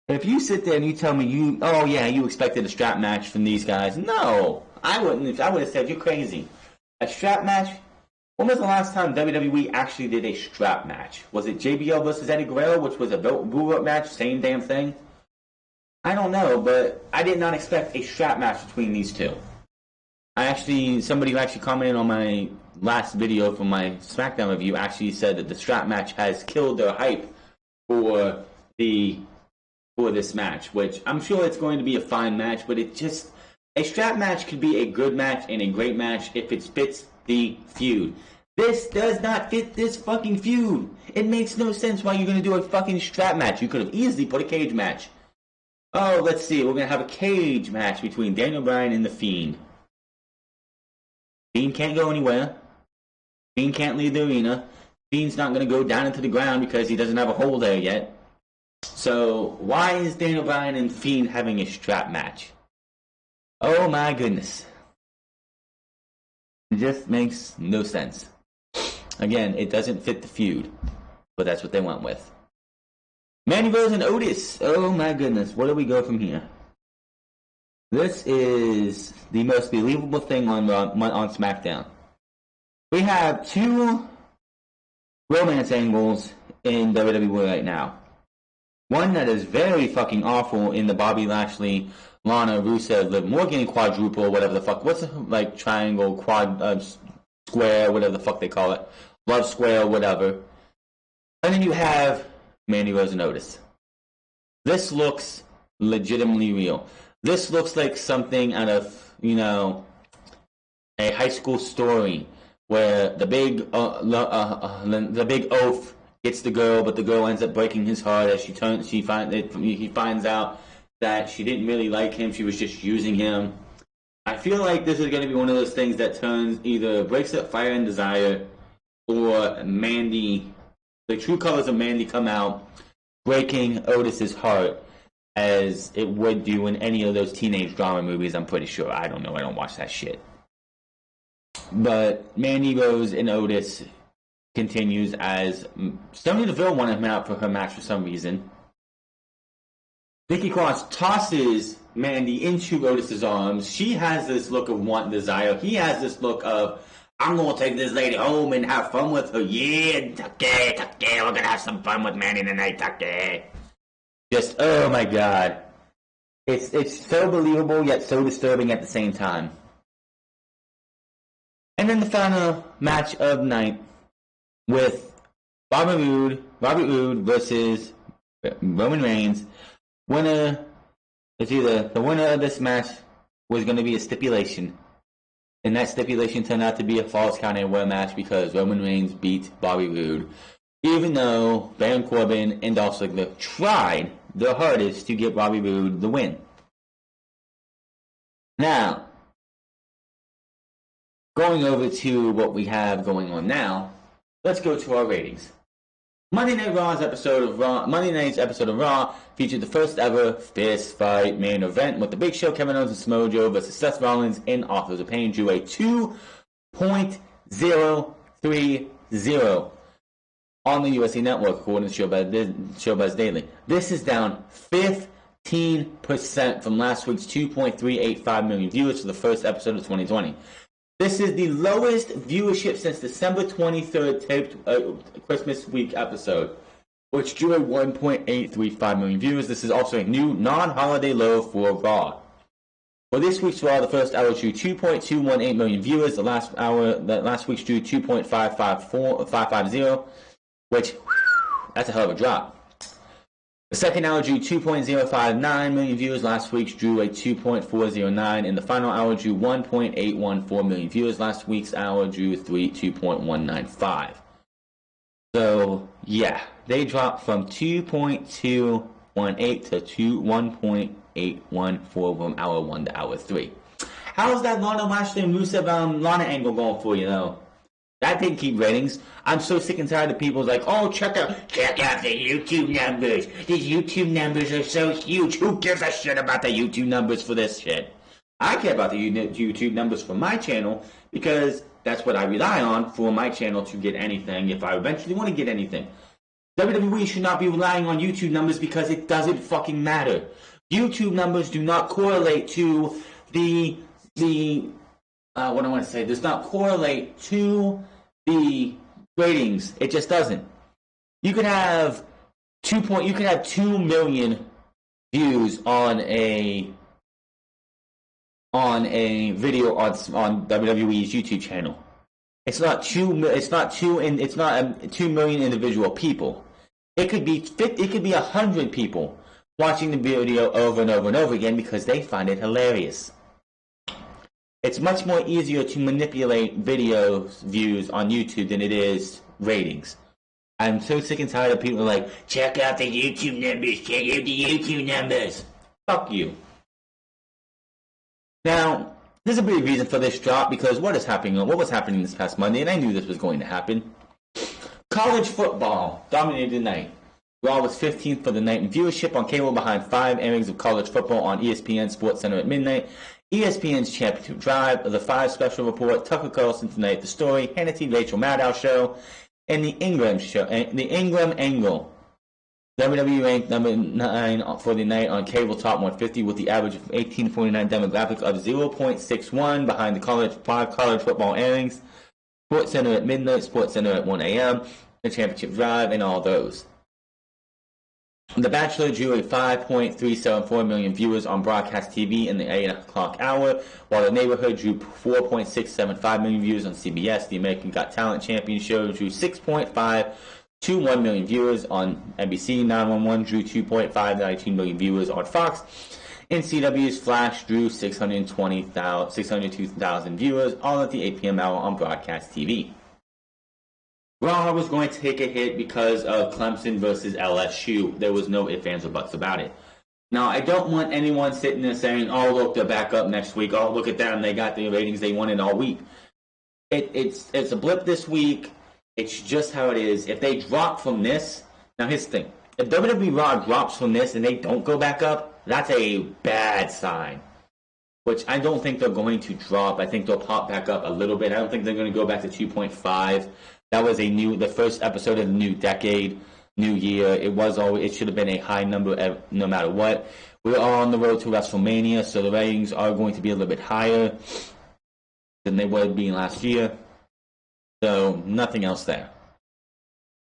If you sit there and you tell me you expected a strap match from these guys, no, I wouldn't. I would have said you're crazy. A strap match? When was the last time WWE actually did a strap match? Was it JBL versus Eddie Guerrero, which was a boo-up match? Same damn thing? I don't know, but I did not expect a strap match between these two. Somebody who actually commented on my last video from my SmackDown review actually said that the strap match has killed their hype for this match, which I'm sure it's going to be a fine match, but a strap match could be a good match and a great match if it fits the feud. This does not fit this fucking feud. It makes no sense why you're going to do a fucking strap match. You could have easily put a cage match. Oh, let's see. We're going to have a cage match between Daniel Bryan and The Fiend. Fiend can't go anywhere. Fiend can't leave the arena. Fiend's not going to go down into the ground because he doesn't have a hole there yet. So, why is Daniel Bryan and Fiend having a strap match? Oh my goodness. It just makes no sense. Again, it doesn't fit the feud, but that's what they went with. Mandy Rose and Otis. Oh my goodness, where do we go from here? This is the most believable thing on SmackDown. We have two romance angles in WWE right now. One that is very fucking awful in the Bobby Lashley, Lana, Rusev, Liv Morgan quadruple, whatever the fuck. What's the, triangle, square, whatever the fuck they call it. Love square, whatever. And then you have Mandy Rose and Otis. This looks legitimately real. This looks like something out of, a high school story where the big oaf gets the girl, but the girl ends up breaking his heart as he finds out that she didn't really like him, she was just using him. I feel like this is going to be one of those things that breaks up Fire and Desire, or Mandy, the true colors of Mandy come out, breaking Otis's heart, as it would do in any of those teenage drama movies, I'm pretty sure. I don't know, I don't watch that shit. But Mandy Rose and Otis continues as Sonya Deville wanted him out for her match for some reason. Nikki Cross tosses Mandy into Otis's arms. She has this look of want and desire. He has this look of, I'm going to take this lady home and have fun with her. Yeah, Tucky, we're going to have some fun with Mandy tonight, Tucky. Just, oh my god. It's so believable yet so disturbing at the same time. And then the final match of the night with Robert Roode versus Roman Reigns. The winner of this match was going to be a stipulation. And that stipulation turned out to be a Falls Count Anywhere match because Roman Reigns beat Bobby Roode. Even though Baron Corbin and Dolph Ziggler tried their hardest to get Bobby Roode the win. Now, going over to what we have going on now, let's go to our ratings. Monday night's episode of Raw featured the first ever fist fight main event with the Big Show, Kevin Owens and Samoa Joe versus Seth Rollins and Authors of Pain, drew a 2.030 on the USA Network, according to Showbuzz Daily. This is down 15% from last week's 2.385 million viewers for the first episode of 2020. This is the lowest viewership since December 23rd taped Christmas week episode, which drew 1.835 million viewers. This is also a new non-holiday low for Raw. For this week's Raw, the first hour drew 2.218 million viewers. The last week's drew 2.550, which, that's a hell of a drop. The second hour drew 2.059 million viewers. Last week's drew a 2.409, and the final hour drew 1.814 million viewers. Last week's hour drew 2.195. So, yeah, they dropped from 2.218 to 1.814 from hour 1 to hour 3. How's that Lana Lashley and Rusev Lana angle going for you, though? That didn't keep ratings. I'm so sick and tired of people like, oh, check out the YouTube numbers. These YouTube numbers are so huge. Who gives a shit about the YouTube numbers for this shit? I care about the YouTube numbers for my channel because that's what I rely on for my channel to get anything if I eventually want to get anything. WWE should not be relying on YouTube numbers because it doesn't fucking matter. YouTube numbers do not correlate to what I want to say, does not correlate to the ratings. It just doesn't. You could have 2 million views on a video on WWE's YouTube channel. It's not 2 million individual people. It could be 100 people watching the video over and over and over again because they find it hilarious. It's much more easier to manipulate video views on YouTube than it is ratings. I'm so sick and tired of people like, check out the YouTube numbers, check out the YouTube numbers. Fuck you. Now, there's a big reason for this drop because what was happening this past Monday, and I knew this was going to happen. College football dominated the night. Raw was 15th for the night in viewership on cable behind 5 airings of college football on ESPN SportsCenter at midnight. ESPN's Championship Drive, The 5 Special Report, Tucker Carlson Tonight, The Story, Hannity, Rachel Maddow Show, and The Ingram Angle. WWE ranked number 9 for the night on cable top 150 with the average of 1849 demographic of 0.61 behind the 5 college football airings, SportsCenter at midnight, SportsCenter at 1 a.m., the Championship Drive, and all those. The Bachelor drew a 5.374 million viewers on broadcast TV in the 8 o'clock hour, while The Neighborhood drew 4.675 million viewers on CBS. The American Got Talent Champion Show drew 6.521 million viewers on NBC. 911 drew 2.592 million viewers on Fox. And CW's Flash drew 602,000 viewers, all at the 8 p.m. hour on broadcast TV. Raw was going to take a hit because of Clemson versus LSU. There was no ifs, ands, or buts about it. Now, I don't want anyone sitting there saying, oh, look, they're back up next week. Oh, look at them. They got the ratings they wanted all week. It's a blip this week. It's just how it is. If they drop from this, now here's the thing. If WWE Raw drops from this and they don't go back up, that's a bad sign. Which I don't think they're going to drop. I think they'll pop back up a little bit. I don't think they're going to go back to 2.5. That was the first episode of the new decade, new year. It should have been a high number no matter what. We're all on the road to WrestleMania, so the ratings are going to be a little bit higher than they would be last year. So nothing else there.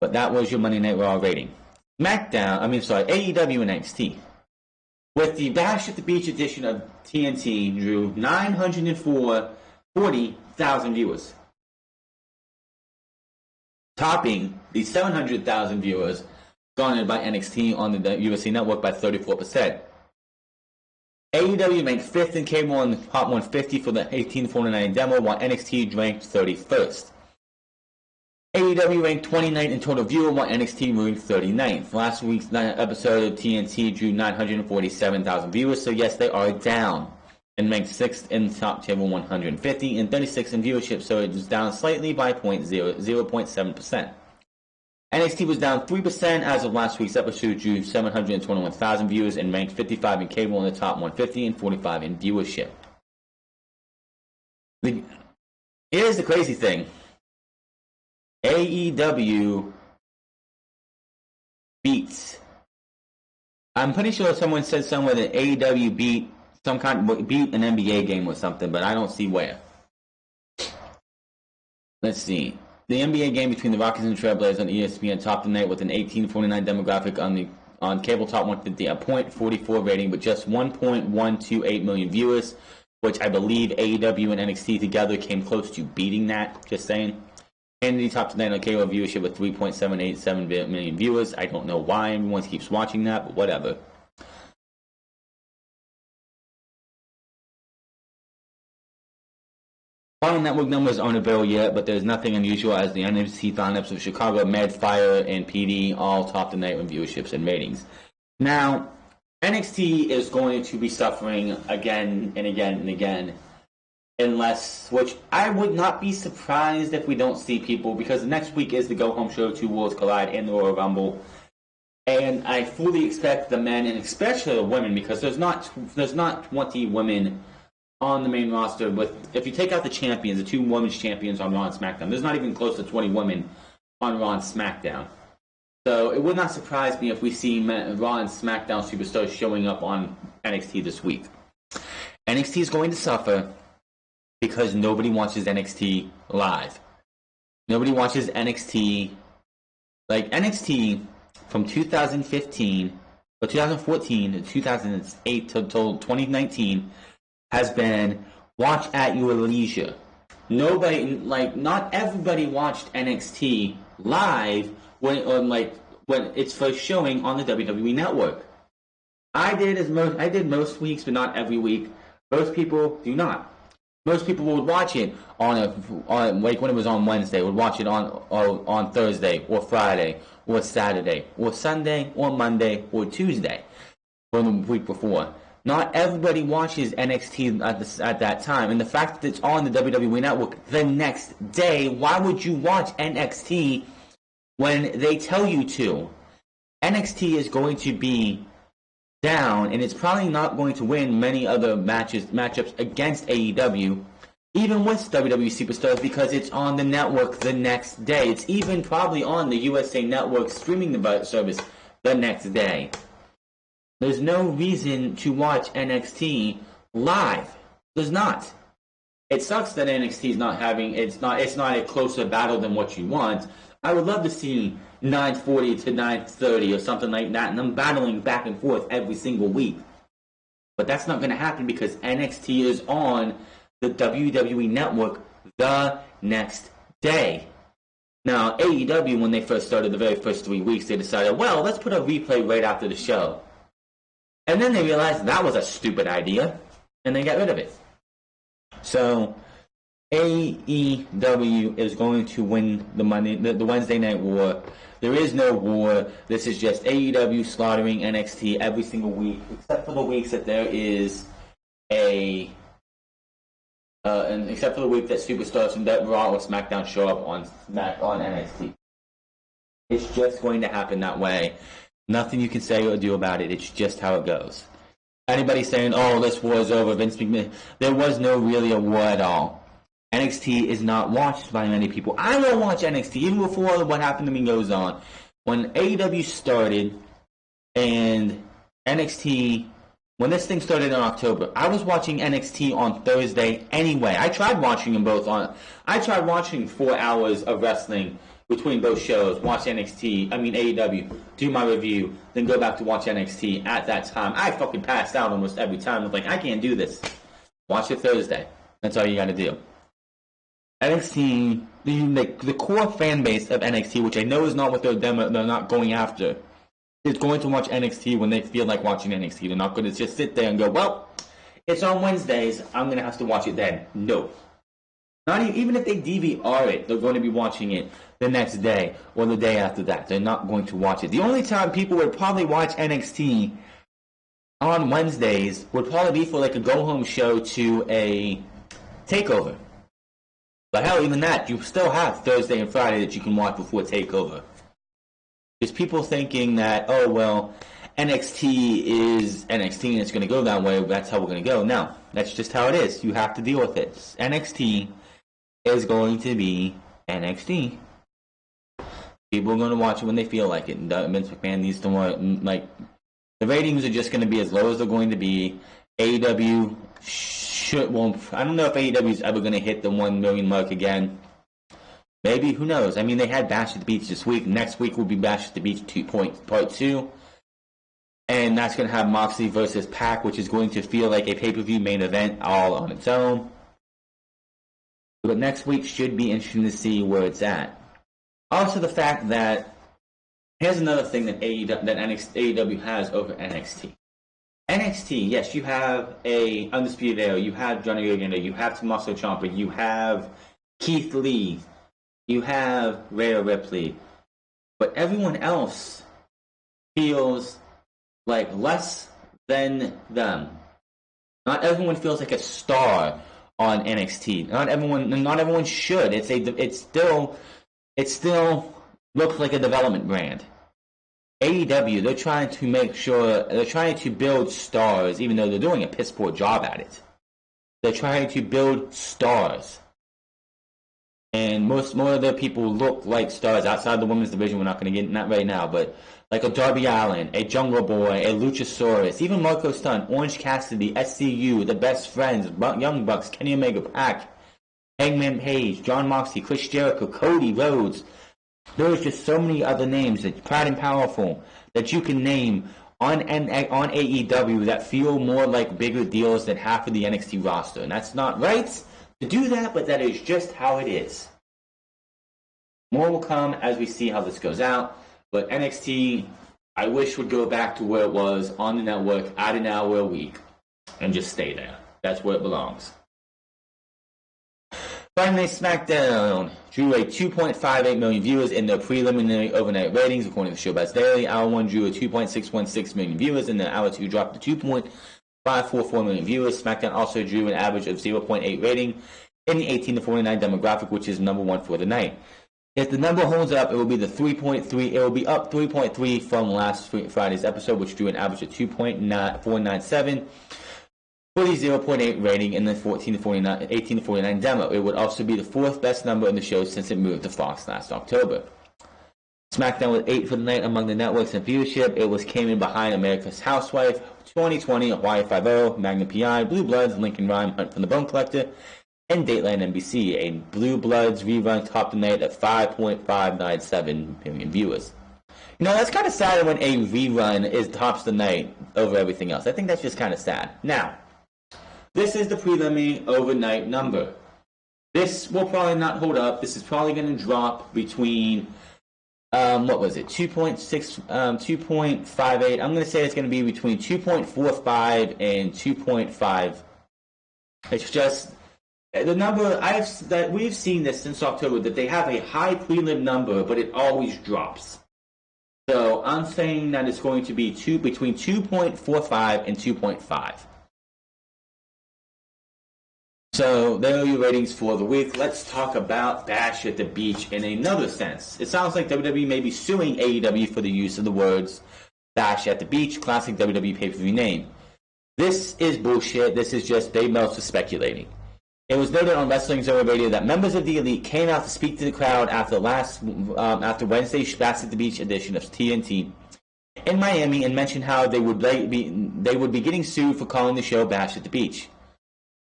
But that was your Monday Night Raw rating. AEW and NXT. With the Bash at the Beach edition of TNT drew 940,000 viewers. Topping the 700,000 viewers garnered by NXT on the USA Network by 34%. AEW ranked 5th in cable on the top 150 for the 1849 demo, while NXT ranked 31st. AEW ranked 29th in total viewer, while NXT ranked 39th. Last week's episode of TNT drew 947,000 viewers, so yes, they are down. And ranked 6th in the top table 150 and 36th in viewership, so it was down slightly by 0.7%. NXT was down 3% as of last week's episode, drew 721,000 viewers and ranked 55 in cable in the top 150 and 45 in viewership. Here's the crazy thing. AEW beats. I'm pretty sure someone said somewhere that AEW beat an NBA game or something, but I don't see where. Let's see. The NBA game between the Rockets and the Trailblazers on ESPN topped the night with an 1849 demographic on cable top 150, a .44 rating, but just 1.128 million viewers, which I believe AEW and NXT together came close to beating that. Just saying. Kennedy topped the night on cable viewership with 3.787 million viewers. I don't know why everyone keeps watching that, but whatever. Final network numbers aren't available yet, but there's nothing unusual as the NXT lineups of Chicago, Med, Fire, and PD all topped the night with viewerships and ratings. Now, NXT is going to be suffering again and again and again, which I would not be surprised if we don't see people, because next week is the go-home show, Two Worlds Collide, and the Royal Rumble. And I fully expect the men, and especially the women, because there's not 20 women on the main roster. If you take out the champions, the two women's champions on Raw and SmackDown, there's not even close to 20 women on Raw and SmackDown. So it would not surprise me if we see Raw and SmackDown superstars showing up on NXT this week. NXT is going to suffer because nobody watches NXT live. Nobody watches NXT. Like NXT from 2015 or 2014 to 2008 till 2019 has been watch at your leisure. Not everybody watched NXT live when it's first showing on the WWE Network. I did most weeks, but not every week. Most people do not. Most people would watch it on when it was on Wednesday, would watch it on Thursday or Friday or Saturday or Sunday or Monday or Tuesday or the week before. Not everybody watches NXT at that time. And the fact that it's on the WWE Network the next day, why would you watch NXT when they tell you to? NXT is going to be down, and it's probably not going to win many other matchups against AEW, even with WWE superstars, because it's on the network the next day. It's even probably on the USA Network streaming service the next day. There's no reason to watch NXT live. There's not. It sucks that NXT is not having it's not a closer battle than what you want. I would love to see 9:40 to 9:30 or something like that, and them battling back and forth every single week. But that's not going to happen because NXT is on the WWE Network the next day. Now, AEW, when they first started the very first 3 weeks, they decided, well, let's put a replay right after the show. And then they realized that was a stupid idea, and they got rid of it. So, AEW is going to win the Wednesday Night War. There is no war. This is just AEW slaughtering NXT every single week, except for the weeks that there is and except for the week that superstars from Raw or SmackDown show up on NXT. It's just going to happen that way. Nothing you can say or do about it. It's just how it goes. Anybody saying, oh, this war is over, Vince McMahon, there was no really a war at all. NXT is not watched by many people. I don't watch NXT, even before what happened to me goes on. When AEW started, and NXT, when this thing started in October, I was watching NXT on Thursday anyway. I tried watching them both I tried watching 4 hours of wrestling between both shows, watch AEW, do my review, then go back to watch NXT at that time. I fucking passed out almost every time. I was like, I can't do this. Watch it Thursday. That's all you gotta do. NXT, the core fan base of NXT, which I know is not what they're not going after, is going to watch NXT when they feel like watching NXT. They're not going to just sit there and go, well, it's on Wednesdays, I'm going to have to watch it then. No. Not even if they DVR it, they're going to be watching it the next day or the day after that. They're not going to watch it. The only time people would probably watch NXT on Wednesdays would probably be for like a go-home show to a takeover. But hell, even that, you still have Thursday and Friday that you can watch before takeover. There's people thinking that, oh, well, NXT is NXT and it's going to go that way. That's how we're going to go. No, that's just how it is. You have to deal with it. NXT is going to be NXT. People are going to watch it when they feel like it. And Vince McMahon needs to want, like, the ratings are just going to be as low as they're going to be. AEW I don't know if AEW is ever going to hit the 1 million mark again. Maybe, who knows? I mean, they had Bash at the Beach this week. Next week will be Bash at the Beach Part 2. And that's going to have Moxley versus Pac, which is going to feel like a pay-per-view main event all on its own. But next week should be interesting to see where it's at. Also, the fact that here's another thing that AEW has over NXT. NXT, yes, you have a Undisputed Era, you have Johnny Gargano, you have Tommaso Ciampa, you have Keith Lee, you have Rhea Ripley, but everyone else feels like less than them. Not everyone feels like a star on NXT. Not everyone should. It still looks like a development brand. AEW, they're trying to build stars, even though they're doing a piss poor job at it. They're trying to build stars. And more of their people look like stars outside the women's division. We're not going to get that right now, but like a Darby Allin, a Jungle Boy, a Luchasaurus, even Marco Stunt, Orange Cassidy, SCU, the Best Friends, Young Bucks, Kenny Omega, Pac, Hangman Page, John Moxley, Chris Jericho, Cody Rhodes. There's just so many other names that Proud and Powerful that you can name on AEW that feel more like bigger deals than half of the NXT roster. And that's not right to do that, but that is just how it is. More will come as we see how this goes out. But NXT, I wish would go back to where it was on the network at an hour a week and just stay there. That's where it belongs. Finally, SmackDown drew a 2.58 million viewers in their preliminary overnight ratings, according to Showbuzz Daily. Hour 1 drew a 2.616 million viewers, and then Hour 2 dropped to 2.544 million viewers. SmackDown also drew an average of 0.8 rating in the 18 to 49 demographic, which is number 1 for the night. If the number holds up, it will be the 3.3. It will be up 3.3 from last Friday's episode, which drew an average of 2.497. For the 0.8 rating in the 18 to 49 demo. It would also be the 4th best number in the show since it moved to Fox last October. SmackDown was 8 for the night among the networks in viewership. It came in behind America's Housewife, 2020, Hawaii Five-0, Magnum P.I., Blue Bloods, Lincoln Rhyme, Hunt for the Bone Collector, and Dateline NBC. A Blue Bloods rerun topped the night at 5.597 million viewers. You know, that's kind of sad when a rerun tops the night over everything else. I think that's just kind of sad. Now, this is the preliminary overnight number. This will probably not hold up. This is probably going to drop between, 2.58. I'm going to say it's going to be between 2.45 and 2.5. It's just the number that we've seen this since October, that they have a high prelim number, but it always drops. So I'm saying that it's going to be between 2.45 and 2.5. So there are your ratings for the week. Let's talk about Bash at the Beach in another sense. It sounds like WWE may be suing AEW for the use of the words Bash at the Beach, classic WWE pay-per-view name. This is bullshit. This is just Dave Meltzer speculating. It was noted on Wrestling Zone Radio that members of the Elite came out to speak to the crowd after Wednesday's Bash at the Beach edition of TNT in Miami, and mentioned how they would be getting sued for calling the show Bash at the Beach.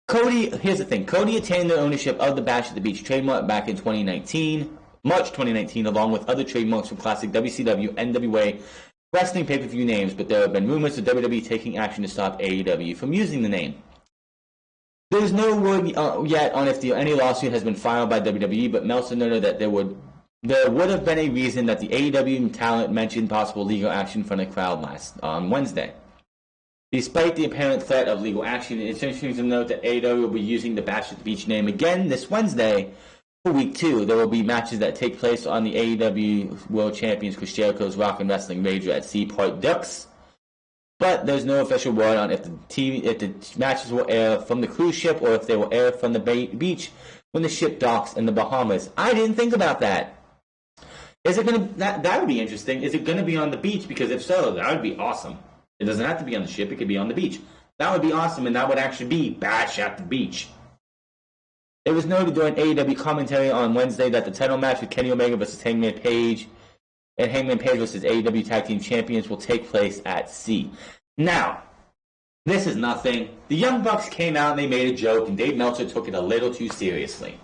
Here's the thing. Cody attained the ownership of the Bash at the Beach trademark back in March 2019, along with other trademarks from classic WCW, NWA, wrestling pay-per-view names, but there have been rumors of WWE taking action to stop AEW from using the name. There's no word yet on if any lawsuit has been filed by WWE, but Meltzer noted that there would have been a reason that the AEW talent mentioned possible legal action from the crowd on Wednesday. Despite the apparent threat of legal action, it's interesting to note that AEW will be using the Bash at the Beach name again this Wednesday for Week 2. There will be matches that take place on the AEW World Champions Chris Jericho's Rock and Wrestling Rager at Seaport Ducks. But there's no official word on if the matches will air from the cruise ship or if they will air from the beach when the ship docks in the Bahamas. I didn't think about that. Is it going to that would be interesting? Is it going to be on the beach? Because if so, that would be awesome. It doesn't have to be on the ship. It could be on the beach. That would be awesome, and that would actually be Bash at the Beach. It was noted during AEW commentary on Wednesday that the title match with Kenny Omega versus Hangman Page and Hangman Page versus AEW Tag Team Champions will take place at sea. Now, this is nothing. The Young Bucks came out and they made a joke, and Dave Meltzer took it a little too seriously.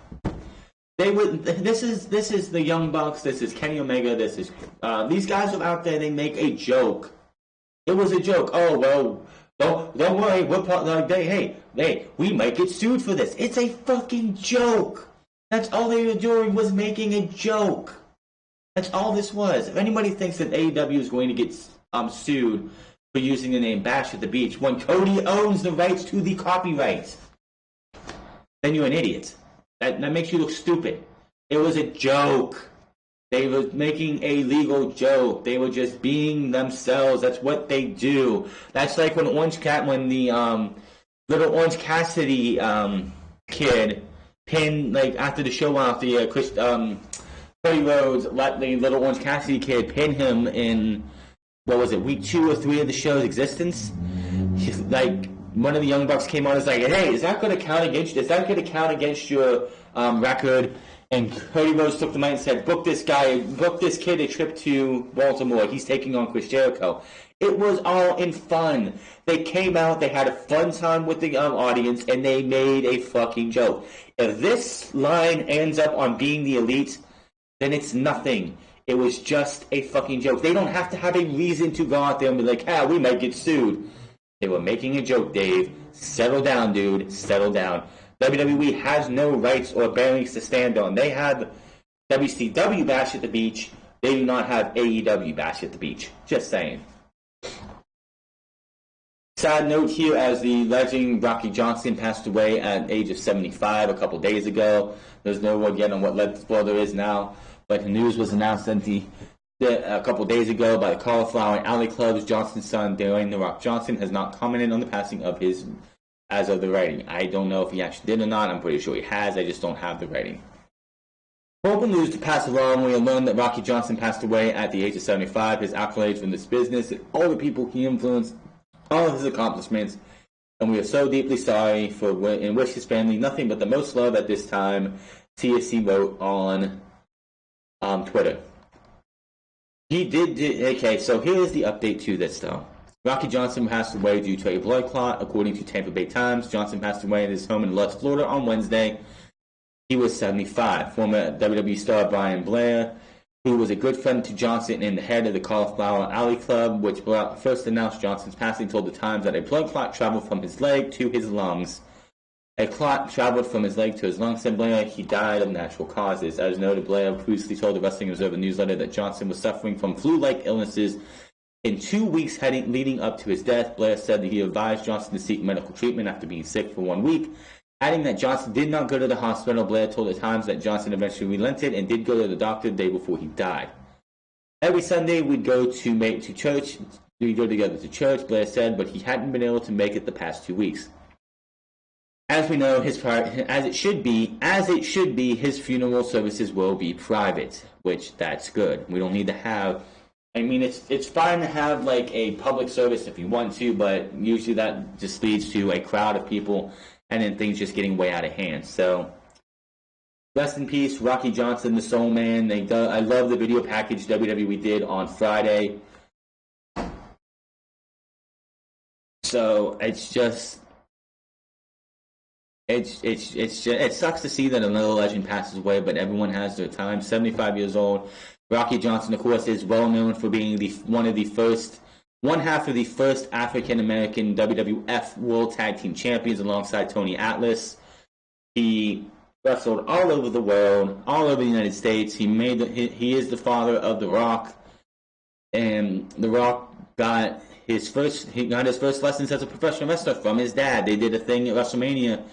They would. This is the Young Bucks. This is Kenny Omega. This is these guys are out there. They make a joke. It was a joke. Oh well, don't worry. We're like hey, we might get sued for this. It's a fucking joke. That's all they were doing was making a joke. That's all this was. If anybody thinks that AEW is going to get sued for using the name Bash at the Beach when Cody owns the rights to the copyright, then you're an idiot. That makes you look stupid. It was a joke. They were making a legal joke. They were just being themselves. That's what they do. That's like when the little Orange Cassidy kid pinned, like after the show off, the Cody Rhodes let the little Orange Cassidy kid pin him in, what was it, week 2 or 3 of the show's existence? He's like, one of the Young Bucks came on and was like, hey, is that going to count against your record? And Cody Rhodes took the mic and said, book this kid a trip to Baltimore. He's taking on Chris Jericho. It was all in fun. They came out, they had a fun time with the audience, and they made a fucking joke. If this line ends up on being the Elite, then it's nothing. It was just a fucking joke. They don't have to have a reason to go out there and be like, we might get sued. They were making a joke, Dave. Settle down, dude. Settle down. WWE has no rights or bearings to stand on. They have WCW Bash at the Beach. They do not have AEW Bash at the Beach. Just saying. Sad note here, as the legend Rocky Johnson passed away at the age of 75 a couple days ago. There's no word yet on what led to there is now, but the news was announced a couple days ago by the Cauliflower Alley Club's Johnson's son, Dwayne The Rock Johnson, has not commented on the passing of his as of the writing. I don't know if he actually did or not. I'm pretty sure he has. I just don't have the writing. Local news to pass along, we have learned that Rocky Johnson passed away at the age of 75. His accolades from this business, all the people he influenced, all of his accomplishments, and we are so deeply sorry for and wish his family nothing but the most love at this time, TSC wrote on Twitter. Okay, so here's the update to this, though. Rocky Johnson passed away due to a blood clot, according to Tampa Bay Times. Johnson passed away at his home in Lutz, Florida on Wednesday. He was 75. Former WWE star Brian Blair, who was a good friend to Johnson and the head of the Cauliflower Alley Club, which first announced Johnson's passing, told the Times that a blood clot traveled from his leg to his lungs. A clot traveled from his leg to his lungs, said Blair. He died of natural causes. As noted, Blair previously told the Wrestling Observer newsletter that Johnson was suffering from flu-like illnesses in 2 weeks leading up to his death. Blair said that he advised Johnson to seek medical treatment after being sick for 1 week, adding that Johnson did not go to the hospital. Blair told the Times that Johnson eventually relented and did go to the doctor the day before he died. Every Sunday we'd go to church. We'd go together to church, Blair said, but he hadn't been able to make it the past 2 weeks. As we know, as it should be, his funeral services will be private, which that's good. We don't need to have. I mean, it's fine to have like a public service if you want to, but usually that just leads to a crowd of people, and then things just getting way out of hand. So, rest in peace, Rocky Johnson, the Soul Man. I love the video package WWE did on Friday. So it's just. It sucks to see that another legend passes away, but everyone has their time. 75 years old. Rocky Johnson, of course, is well known for being one half of the first African American WWF World Tag Team Champions alongside Tony Atlas. He wrestled all over the world, all over the United States. He is the father of The Rock, and The Rock got his first lessons as a professional wrestler from his dad. They did a thing at WrestleMania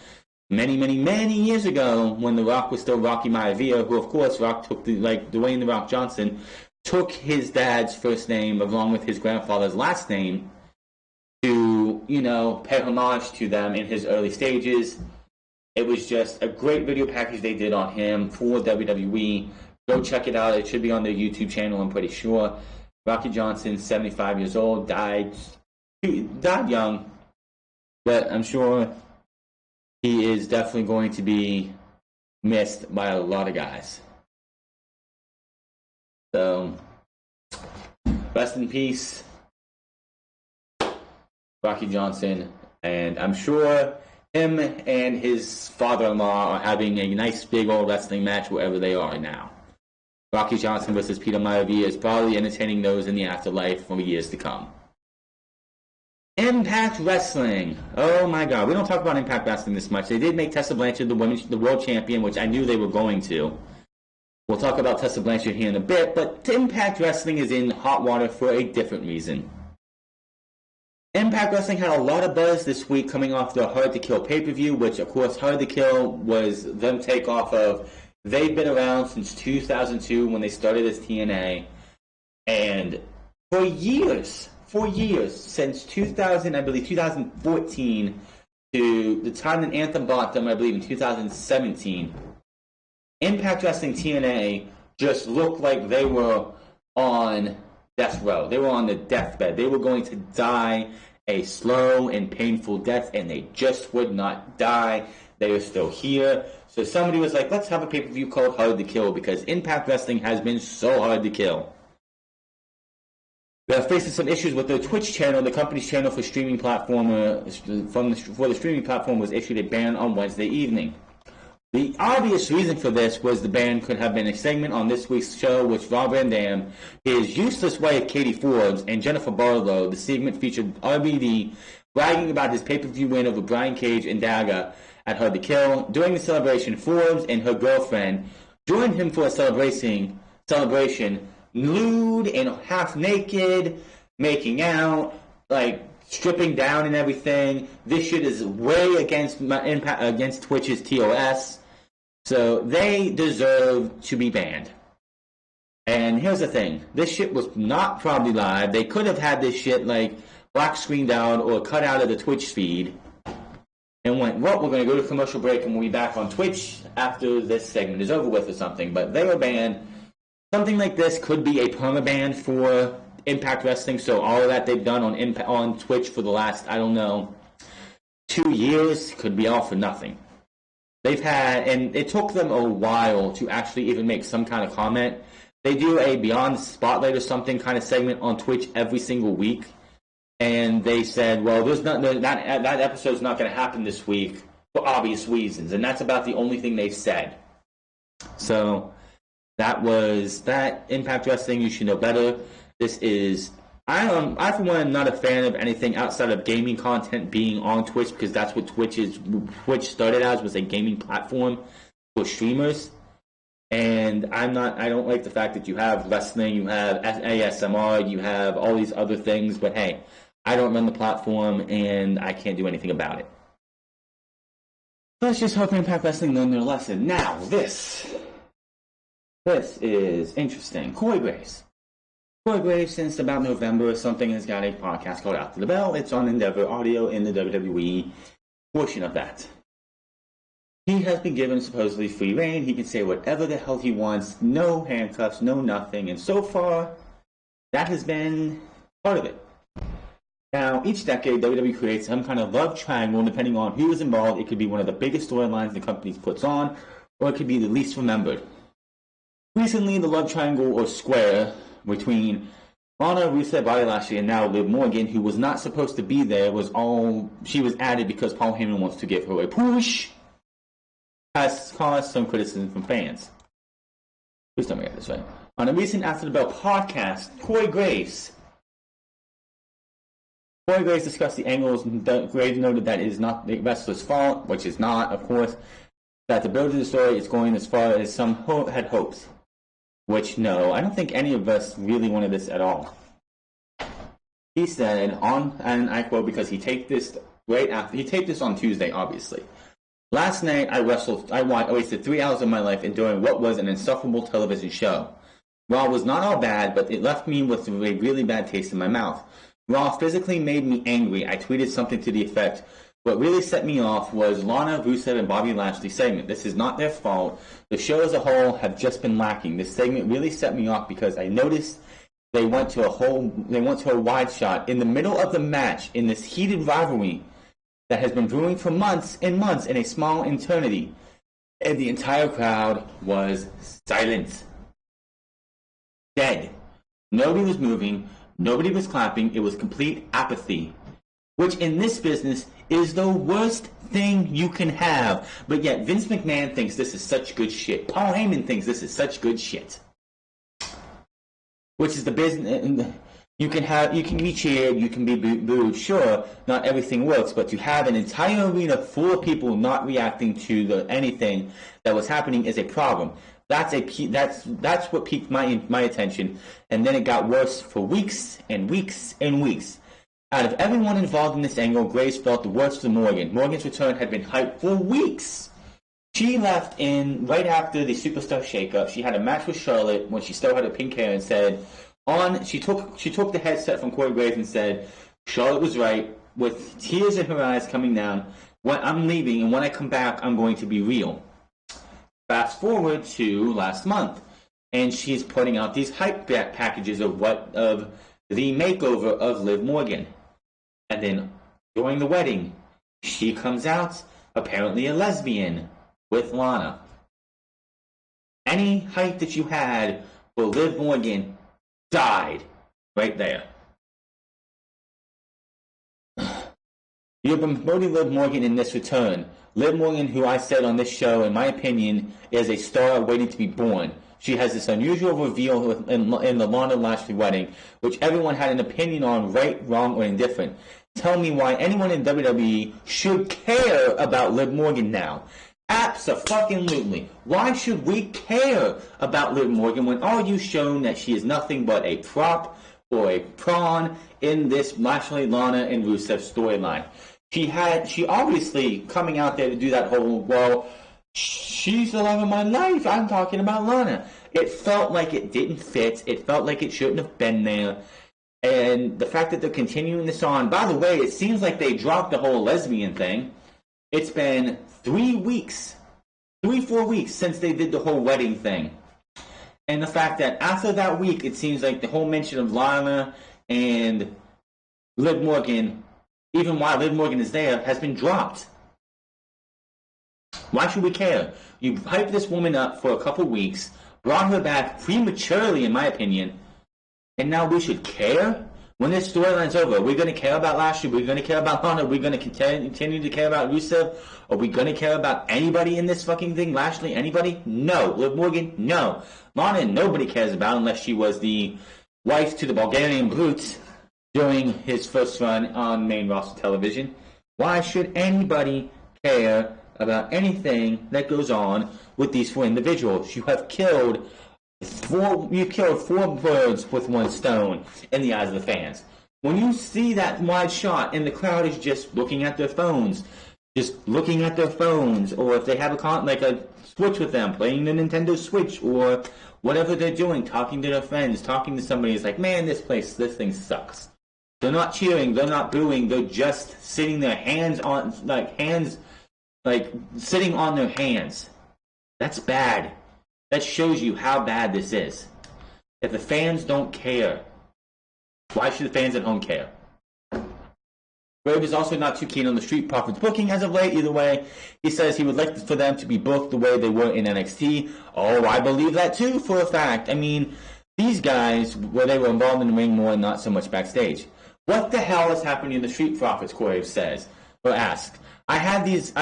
many years ago when The Rock was still Rocky Maivia, who of course Rock took Dwayne The Rock Johnson took his dad's first name along with his grandfather's last name to, pay homage to them in his early stages. It was just a great video package they did on him for WWE. Go check it out. It should be on their YouTube channel, I'm pretty sure. Rocky Johnson, 75 years old, died young, but I'm sure he is definitely going to be missed by a lot of guys. So, rest in peace, Rocky Johnson, and I'm sure him and his father-in-law are having a nice big old wrestling match wherever they are now. Rocky Johnson versus Peter Maivia is probably entertaining those in the afterlife for years to come. Impact Wrestling. Oh my God, we don't talk about Impact Wrestling this much. They did make Tessa Blanchard the world champion, which I knew they were going to. We'll talk about Tessa Blanchard here in a bit, but Impact Wrestling is in hot water for a different reason. Impact Wrestling had a lot of buzz this week coming off the Hard to Kill pay-per-view, which of course Hard to Kill was them takeoff of. They've been around since 2002 when they started as TNA, and for years, since 2014 to the time that Anthem bought them, I believe in 2017, Impact Wrestling TNA just looked like they were on death row. They were on the deathbed. They were going to die a slow and painful death, and they just would not die. They were still here. So somebody was like, let's have a pay-per-view called Hard to Kill, because Impact Wrestling has been so hard to kill. They're facing some issues with their Twitch channel. The company's channel for streaming platform for the streaming platform was issued a ban on Wednesday evening. The obvious reason for this was the ban could have been a segment on this week's show, which Rob Van Dam, his useless wife Katie Forbes, and Jennifer Barlow. The segment featured RBD bragging about his pay-per-view win over Brian Cage and Daga at Hard to Kill. During the celebration, Forbes and her girlfriend joined him for a celebration, nude and half naked, making out, like stripping down and everything. This shit is way against Twitch's TOS. So they deserve to be banned. And here's the thing. This shit was not probably live. They could have had this shit like black screened out or cut out of the Twitch feed and went, well, we're going to go to commercial break and we'll be back on Twitch after this segment is over with or something. But they were banned. Something like this could be a permaban for Impact Wrestling. So all of that they've done on Twitch for the last, 2 years could be all for nothing. They've had, and it took them a while to actually even make some kind of comment. They do a Beyond Spotlight or something kind of segment on Twitch every single week. And they said, well, that episode's not going to happen this week for obvious reasons. And that's about the only thing they've said. So that was that. Impact Wrestling, you should know better. This is, I for one am not a fan of anything outside of gaming content being on Twitch, because that's what Twitch started as, was a gaming platform for streamers. And I don't like the fact that you have wrestling, you have ASMR, you have all these other things, but hey, I don't run the platform and I can't do anything about it. Let's just hope Impact Wrestling learned their lesson. Now, this is interesting. Corey Graves, since about November or something, has got a podcast called After the Bell. It's on Endeavor Audio in the WWE portion of that. He has been given supposedly free reign. He can say whatever the hell he wants. No handcuffs, no nothing. And so far, that has been part of it. Now, each decade, WWE creates some kind of love triangle, depending on who is involved. It could be one of the biggest storylines the company puts on, or it could be the least remembered. Recently, the love triangle or square between Lana, Rusev, Bobby Lashley, and now Liv Morgan, who was not supposed to be there, she was added because Paul Heyman wants to give her a push, has caused some criticism from fans. Please tell me I got this right. On a recent After the Bell podcast, Corey Graves discussed the angles. Graves noted that it is not the wrestler's fault, which is not, of course, that the build of the story is going as far as some had hopes. Which, no, I don't think any of us really wanted this at all. He said, and I quote, because he taped this on Tuesday, obviously. Last night, I wasted 3 hours of my life enduring what was an insufferable television show. Raw was not all bad, but it left me with a really bad taste in my mouth. Raw physically made me angry. I tweeted something to the effect, what really set me off was Lana, Rusev, and Bobby Lashley segment. This is not their fault. The show as a whole have just been lacking. This segment really set me off because I noticed they went to a wide shot in the middle of the match in this heated rivalry that has been brewing for months and months in a small eternity. And the entire crowd was silent. Dead. Nobody was moving. Nobody was clapping. It was complete apathy. Which in this business is the worst thing you can have. But yet Vince McMahon thinks this is such good shit. Paul Heyman thinks this is such good shit. Which is the business. You can be cheered, you can be booed. Sure, not everything works, but to have an entire arena full of people not reacting to anything that was happening is a problem. That's what piqued my attention, and then it got worse for weeks and weeks and weeks. Out of everyone involved in this angle, Grace felt the worst for Morgan. Morgan's return had been hyped for weeks. She left in right after the Superstar shakeup. She had a match with Charlotte when she still had her pink hair and said, she took the headset from Corey Graves and said, Charlotte was right, with tears in her eyes coming down. When I'm leaving, and when I come back, I'm going to be real. Fast forward to last month, and she's putting out these hype packages of the makeover of Liv Morgan. And then during the wedding, she comes out apparently a lesbian with Lana. Any hype that you had for Liv Morgan died right there. You've been promoting Liv Morgan in this return. Liv Morgan, who I said on this show, in my opinion, is a star waiting to be born. She has this unusual reveal in the Lana Lashley wedding, which everyone had an opinion on, right, wrong, or indifferent. Tell me why anyone in WWE should care about Liv Morgan now. Abso-fucking-lutely. Why should we care about Liv Morgan when all you've shown that she is nothing but a prop or a pawn in this Lashley, Lana, and Rusev storyline? She obviously coming out there to do that whole, well, she's the love of my life. I'm talking about Lana. It felt like it didn't fit. It felt like it shouldn't have been there. And the fact that they're continuing this on, by the way, it seems like they dropped the whole lesbian thing. It's been 4 weeks since they did the whole wedding thing. And the fact that after that week, it seems like the whole mention of Lana and Liv Morgan, even while Liv Morgan is there, has been dropped. Why should we care? You hyped this woman up for a couple weeks, brought her back prematurely, in my opinion, and now we should care? When this storyline's over, are we going to care about Lashley? Are we going to care about Lana? Are we going to continue to care about Rusev? Are we going to care about anybody in this fucking thing? Lashley? Anybody? No. Liv Morgan? No. Lana, nobody cares about unless she was the wife to the Bulgarian brute during his first run on main roster television. Why should anybody care about anything that goes on with these four individuals? You killed four birds with one stone in the eyes of the fans. When you see that wide shot and the crowd is just looking at their phones, or if they have a Switch with them, playing the Nintendo Switch, or whatever they're doing, talking to their friends, talking to somebody, it's like, man, this thing sucks. They're not cheering, they're not booing, they're just sitting their sitting on their hands. That's bad. That shows you how bad this is. If the fans don't care, why should the fans at home care? Grave is also not too keen on the Street Profits booking as of late. Either way, he says he would like for them to be booked the way they were in NXT. Oh, I believe that too, for a fact. I mean, these guys, where they were involved in the ring more and not so much backstage. What the hell is happening in the Street Profits, Grave says, or asks. I had these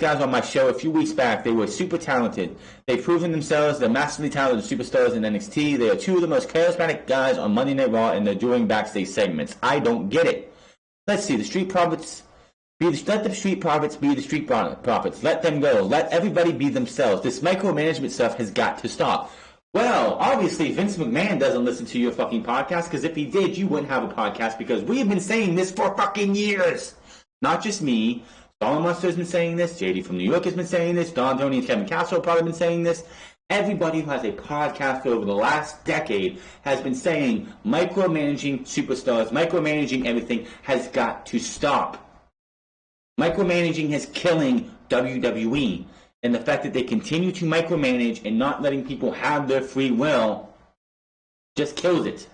guys on my show a few weeks back. They were super talented. They've proven themselves. They're massively talented superstars in NXT. They are two of the most charismatic guys on Monday Night Raw, and they're doing backstage segments. I don't get it. Let's see. The Street Profits. Let the Street Profits be the Street Profits. Let them go. Let everybody be themselves. This micromanagement stuff has got to stop. Well, obviously, Vince McMahon doesn't listen to your fucking podcast, because if he did, you wouldn't have a podcast, because we have been saying this for fucking years. Not just me. Solomon Munster has been saying this. JD from New York has been saying this. Don Tony and Kevin Castro have probably been saying this. Everybody who has a podcast over the last decade has been saying micromanaging superstars, micromanaging everything has got to stop. Micromanaging is killing WWE. And the fact that they continue to micromanage and not letting people have their free will just kills it.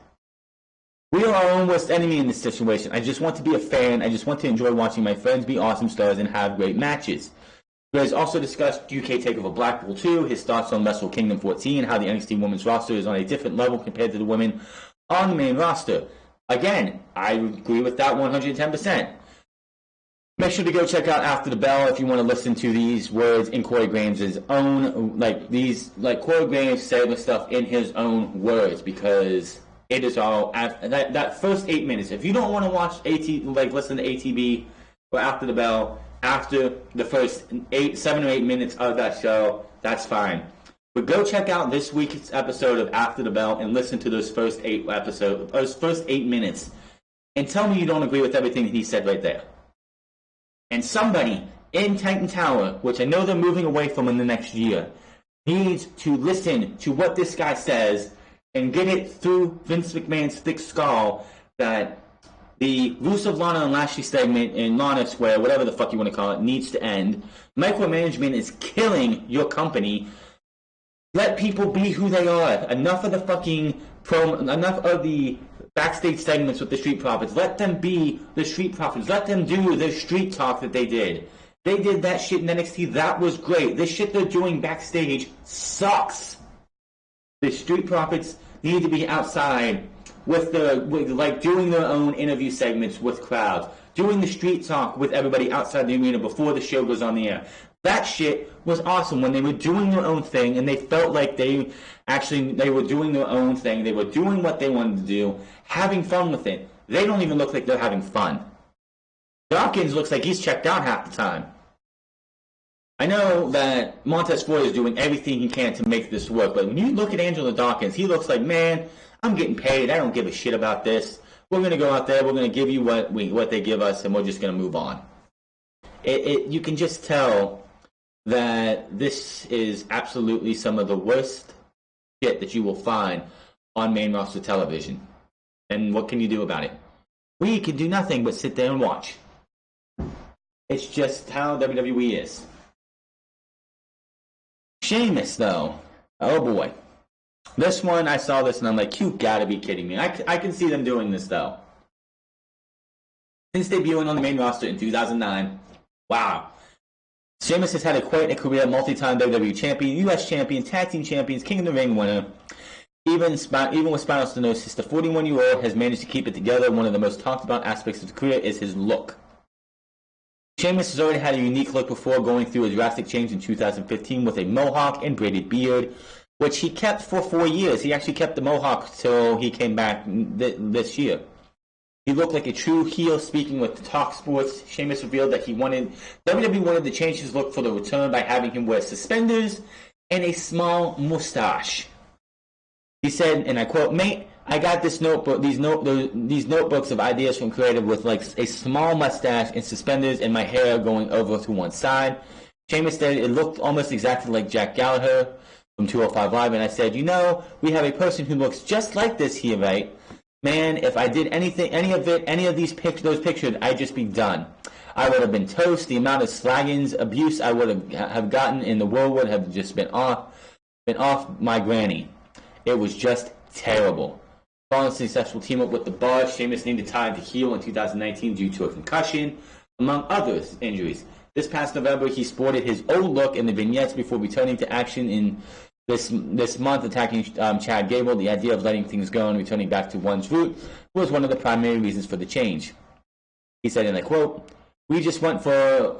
We are our own worst enemy in this situation. I just want to be a fan. I just want to enjoy watching my friends be awesome stars and have great matches. He has also discussed UK TakeOver Blackpool 2, his thoughts on Wrestle Kingdom 14, how the NXT women's roster is on a different level compared to the women on the main roster. Again, I agree with that 110%. Make sure to go check out After the Bell if you want to listen to these words in Corey Graham's own, Corey Graham said the stuff in his own words, because it is all, that first 8 minutes. If you don't want to watch listen to ATB or After the Bell after the first 7 or 8 minutes of that show, that's fine. But go check out this week's episode of After the Bell and listen to those first 8 minutes. And tell me you don't agree with everything that he said right there. And somebody in Titan Tower, which I know they're moving away from in the next year, needs to listen to what this guy says and get it through Vince McMahon's thick skull that the Rusev, Lana, and Lashley segment in Lana Square, whatever the fuck you want to call it, needs to end. Micromanagement is killing your company. Let people be who they are. Enough of the fucking enough of the backstage segments with the Street Profits. Let them be the Street Profits. Let them do the street talk that they did. They did that shit in NXT. That was great. This shit they're doing backstage sucks. The Street Profits need to be outside with doing their own interview segments with crowds, doing the street talk with everybody outside the arena before the show goes on the air. That shit was awesome when they were doing their own thing and they felt like they were doing their own thing. They were doing what they wanted to do, having fun with it. They don't even look like they're having fun. Dawkins looks like he's checked out half the time. I know that Montez Ford is doing everything he can to make this work, but when you look at Angelo Dawkins, he looks like, man, I'm getting paid. I don't give a shit about this. We're going to go out there. We're going to give you what they give us, and we're just going to move on. You can just tell that this is absolutely some of the worst shit that you will find on main roster television. And what can you do about it? We can do nothing but sit there and watch. It's just how WWE is. Sheamus, though. Oh, boy. This one, I saw this and I'm like, you gotta be kidding me. I can see them doing this, though. Since debuting on the main roster in 2009, wow. Sheamus has had quite a career, multi-time WWE champion, U.S. champion, tag team champions, King of the Ring winner. Even with spinal stenosis, the 41-year-old has managed to keep it together. One of the most talked about aspects of his career is his look. Sheamus has already had a unique look before going through a drastic change in 2015 with a mohawk and braided beard, which he kept for 4 years. He actually kept the mohawk till he came back this year. He looked like a true heel. Speaking with Talk Sports, Sheamus revealed that WWE wanted to change his look for the return by having him wear suspenders and a small mustache. He said, and I quote, "Mate, I got these notebooks of ideas from creative with like a small mustache and suspenders and my hair going over to one side." Sheamus said it looked almost exactly like Jack Gallagher from 205 Live, and I said, we have a person who looks just like this here, right? Man, if I did any of those pictures, I'd just be done. I would have been toast. The amount of slaggins, abuse I would have gotten in the world would have just been off my granny. It was just terrible. Following a successful team up with the Bar, Sheamus needed time to heal in 2019 due to a concussion, among other injuries. This past November, he sported his old look in the vignettes before returning to action in this month, attacking Chad Gable. The idea of letting things go and returning back to one's root was one of the primary reasons for the change. He said, and I quote, "We just went for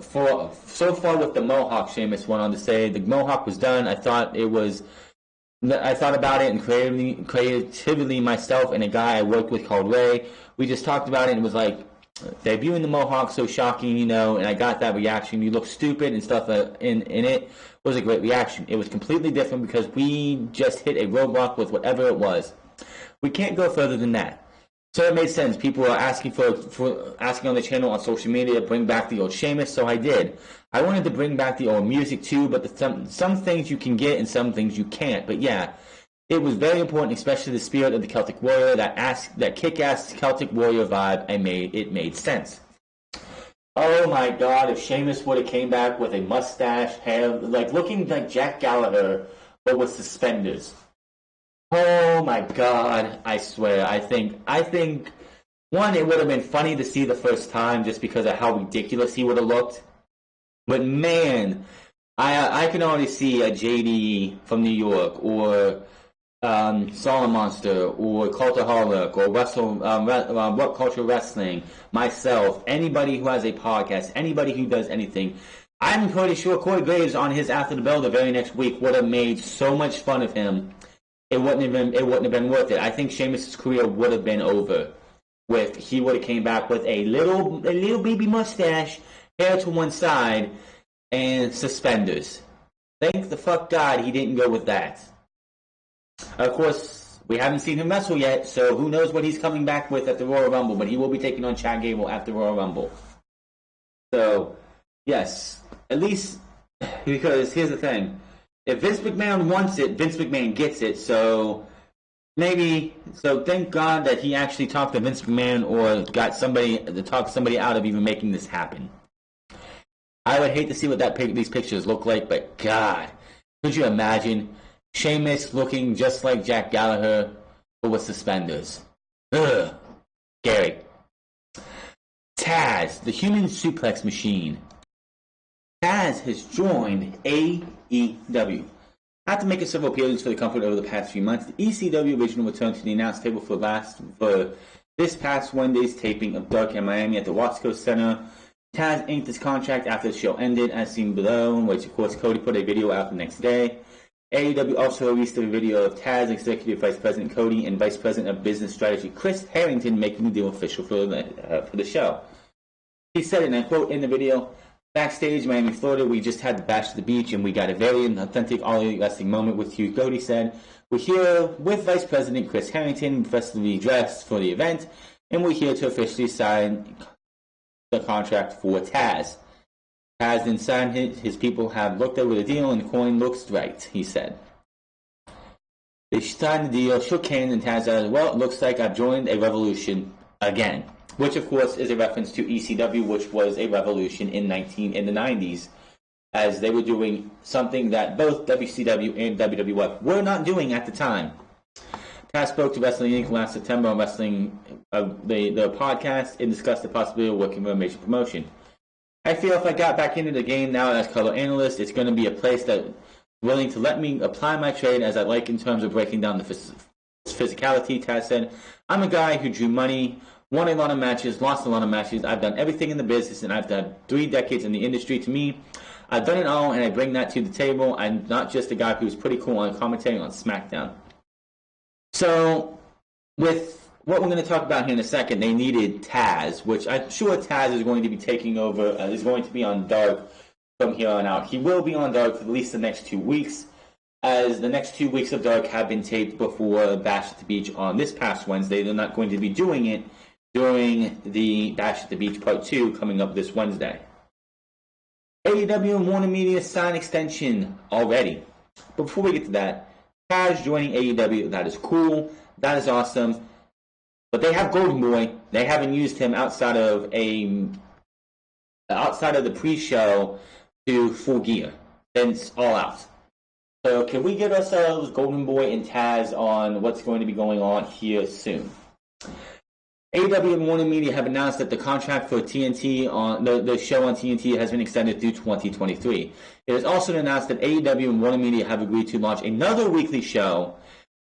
so far with the Mohawk," Sheamus went on to say. "The Mohawk was done. I thought about it and creatively myself and a guy I worked with called Ray. We just talked about it and it was like, debuting the Mohawk, so shocking, and I got that reaction. You look stupid and stuff in it was a great reaction. It was completely different because we just hit a roadblock with whatever it was. We can't go further than that." So it made sense. People were asking for asking on the channel on social media, bring back the old Sheamus, so I did. I wanted to bring back the old music too, but some things you can get and some things you can't. But yeah, it was very important, especially the spirit of the Celtic Warrior, that kick-ass Celtic Warrior vibe. It made sense. Oh my God! If Sheamus would have came back with a mustache, hair, like looking like Jack Gallagher, but with suspenders. Oh my God! I swear. I think one, it would have been funny to see the first time just because of how ridiculous he would have looked. But man, I can already see a JD from New York or Solid Monster or Cultaholic or What Culture Wrestling, myself, anybody who has a podcast, anybody who does anything, I'm pretty sure Corey Graves on his After the Bell the very next week would have made so much fun of him. It wouldn't have been worth it. I think Sheamus' career would have been over if he would have came back with a little baby mustache, hair to one side, and suspenders. Thank the fuck God he didn't go with that. Of course, we haven't seen him wrestle yet, so who knows what he's coming back with at the Royal Rumble, but he will be taking on Chad Gable at the Royal Rumble. So, yes, at least, because here's the thing. If Vince McMahon wants it, Vince McMahon gets it, so thank God that he actually talked to Vince McMahon or got somebody to talk somebody out of even making this happen. I would hate to see what these pictures look like, but God, could you imagine Sheamus looking just like Jack Gallagher, but with suspenders? Ugh. Scary. Taz, the human suplex machine. Taz has joined AEW. After making several appearances for the company over the past few months, the ECW original returned to the announce table for this past Wednesday's taping of Dark in Miami at the Wasco Center. Taz inked his contract after the show ended, as seen below, in which, of course, Cody put a video out the next day. AEW also released a video of Taz, Executive Vice President Cody, and Vice President of Business Strategy Chris Harrington making the deal official for the show. He said, and I quote in the video, "Backstage, Miami, Florida, we just had the Bash at the Beach, and we got a very authentic All Elite Wrestling moment with you," Cody said. "We're here with Vice President Chris Harrington, festively dressed for the event, and we're here to officially sign the contract for Taz. Taz then signed it. His people have looked over the deal, and the coin looks right," he said. They signed the deal, shook hands, and Taz said, "Well, it looks like I've joined a revolution again," which, of course, is a reference to ECW, which was a revolution in the 90s, as they were doing something that both WCW and WWF were not doing at the time. Taz spoke to Wrestling Inc. last September on Wrestling the podcast and discussed the possibility of working for a major promotion. "I feel if I got back into the game now as color analyst, it's going to be a place that's willing to let me apply my trade as I like in terms of breaking down the physicality," Taz said. "I'm a guy who drew money, won a lot of matches, lost a lot of matches. I've done everything in the business, and I've done 3 decades in the industry. To me, I've done it all, and I bring that to the table. I'm not just a guy who's pretty cool on commentating on SmackDown." So, with what we're going to talk about here in a second, they needed Taz, which I'm sure Taz is going to be taking over, is going to be on Dark from here on out. He will be on Dark for at least the next 2 weeks, as the next 2 weeks of Dark have been taped before Bash at the Beach on this past Wednesday. They're not going to be doing it during the Bash at the Beach Part 2 coming up this Wednesday. AEW and WarnerMedia sign extension already. But before we get to that, Taz joining AEW, that is cool, that is awesome. But they have Golden Boy. They haven't used him outside of the pre-show to Full Gear since All Out. So can we get ourselves Golden Boy and Taz on what's going to be going on here soon? AEW and WarnerMedia have announced that the contract for TNT on the show on TNT has been extended through 2023. It is also announced that AEW and WarnerMedia have agreed to launch another weekly show.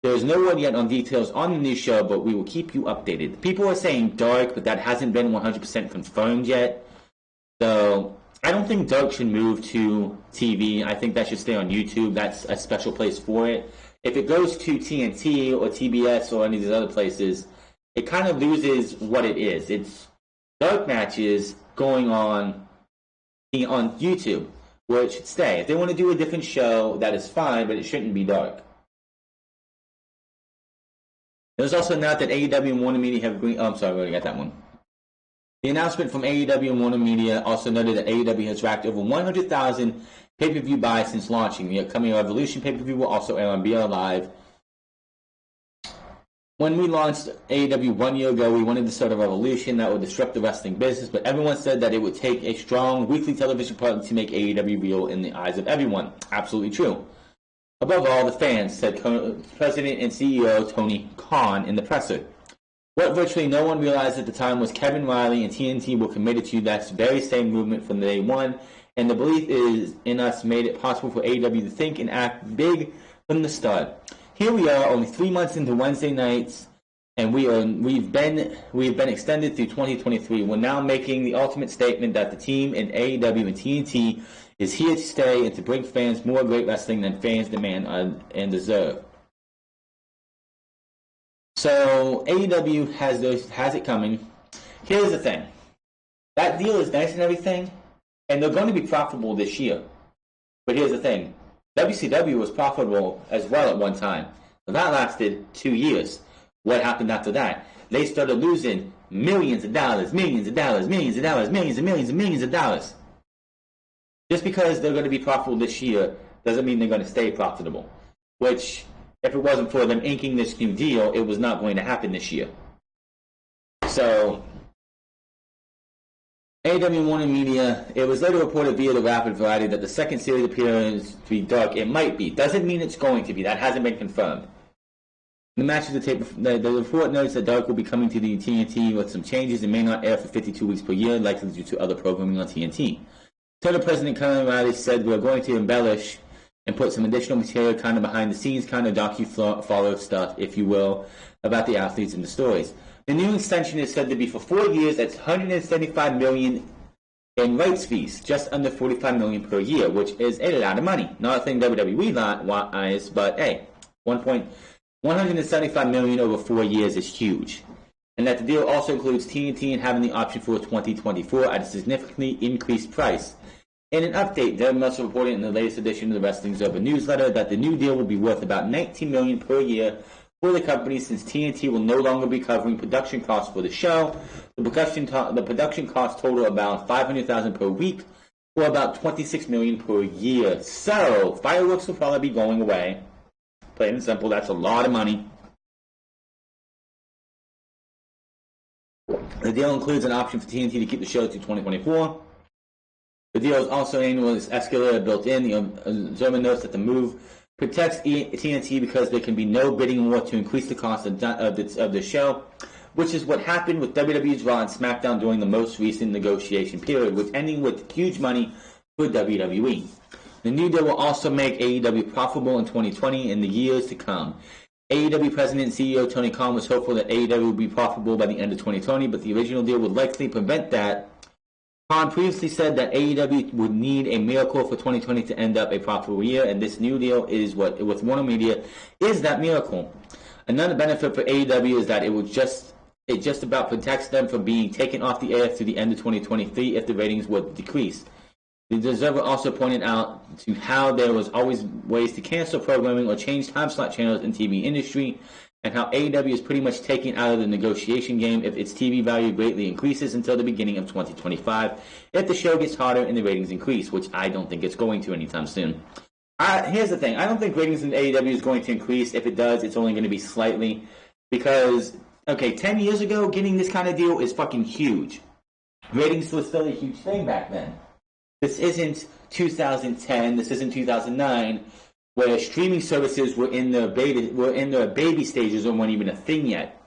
There is no word yet on details on the new show, but we will keep you updated. People are saying Dark, but that hasn't been 100% confirmed yet. So I don't think Dark should move to TV. I think that should stay on YouTube. That's a special place for it. If it goes to TNT or TBS or any of these other places, it kind of loses what it is. It's Dark matches going on YouTube, where it should stay. If they want to do a different show, that is fine, but it shouldn't be Dark. It was also announced that AEW and WarnerMedia have agreed. Oh, I'm sorry, we already got that one. The announcement from AEW and WarnerMedia also noted that AEW has racked over 100,000 pay-per-view buys since launching. The upcoming Revolution pay-per-view will also air on BR Live. When we launched AEW 1 year ago, we wanted to start a revolution that would disrupt the wrestling business, but everyone said that it would take a strong weekly television product to make AEW real in the eyes of everyone. Absolutely true. Above all, the fans, said President and CEO Tony Khan in the presser. What virtually no one realized at the time was Kevin Riley and TNT were committed to that very same movement from day one, and the belief is in us made it possible for AEW to think and act big from the start. here we are, only 3 months into Wednesday nights, and we've been extended through 2023. We're now making the ultimate statement that the team in AEW and TNT is here to stay and to bring fans more great wrestling than fans demand and deserve. So AEW has it coming. Here's the thing. That deal is nice and everything, and they're going to be profitable this year. But here's the thing. WCW was profitable as well at one time. That lasted 2 years. What happened after that? They started losing millions of dollars. Just because they're going to be profitable this year doesn't mean they're going to stay profitable. Which, if it wasn't for them inking this new deal, it was not going to happen this year. So, AEW and WarnerMedia, it was later reported via the Rapid Variety that the second series appears to be dark. It might be. Doesn't mean it's going to be. That hasn't been confirmed. The matches the report notes that Dark will be coming to the TNT with some changes and may not air for 52 weeks per year, likely due to other programming on TNT. Turner President Kyle Riley said, "We're going to embellish and put some additional material kind of behind the scenes, kind of docu-follow stuff, if you will, about the athletes and the stories." The new extension is said to be for 4 years. That's $175 million in rights fees, just under $45 million per year, which is a lot of money. Not a thing WWE-wise, but hey, $175 million over 4 years is huge. And that the deal also includes TNT and having the option for 2024 at a significantly increased price. In an update, Devin Meltzer reported in the latest edition of the Wrestling Observer newsletter that the new deal will be worth about $19 million per year for the company, since TNT will no longer be covering production costs for the show. The production costs total about $500,000 per week, or about $26 million per year. So fireworks will probably be going away. Plain and simple, that's a lot of money. The deal includes an option for TNT to keep the show through 2024. The deal is also annual escalator built in. The Observer notes that the move protects TNT because there can be no bidding war to increase the cost of the show, which is what happened with WWE's Raw and SmackDown during the most recent negotiation period, which ending with huge money for WWE. The new deal will also make AEW profitable in 2020 and the years to come. AEW President and CEO Tony Khan was hopeful that AEW would be profitable by the end of 2020, but the original deal would likely prevent that. Khan previously said that AEW would need a miracle for 2020 to end up a profitable year, and this new deal is what, with WarnerMedia, is that miracle. Another benefit for AEW is that it just about protects them from being taken off the air through the end of 2023 if the ratings would decrease. The Observer also pointed out to how there was always ways to cancel programming or change time slot channels in TV industry, and how AEW is pretty much taken out of the negotiation game if its TV value greatly increases until the beginning of 2025, if the show gets hotter and the ratings increase, which I don't think it's going to anytime soon. Here's the thing. I don't think ratings in AEW is going to increase. If it does, it's only going to be slightly, because, 10 years ago, getting this kind of deal is fucking huge. Ratings was still a huge thing back then. This isn't 2010, this isn't 2009, where streaming services were in their baby stages or weren't even a thing yet.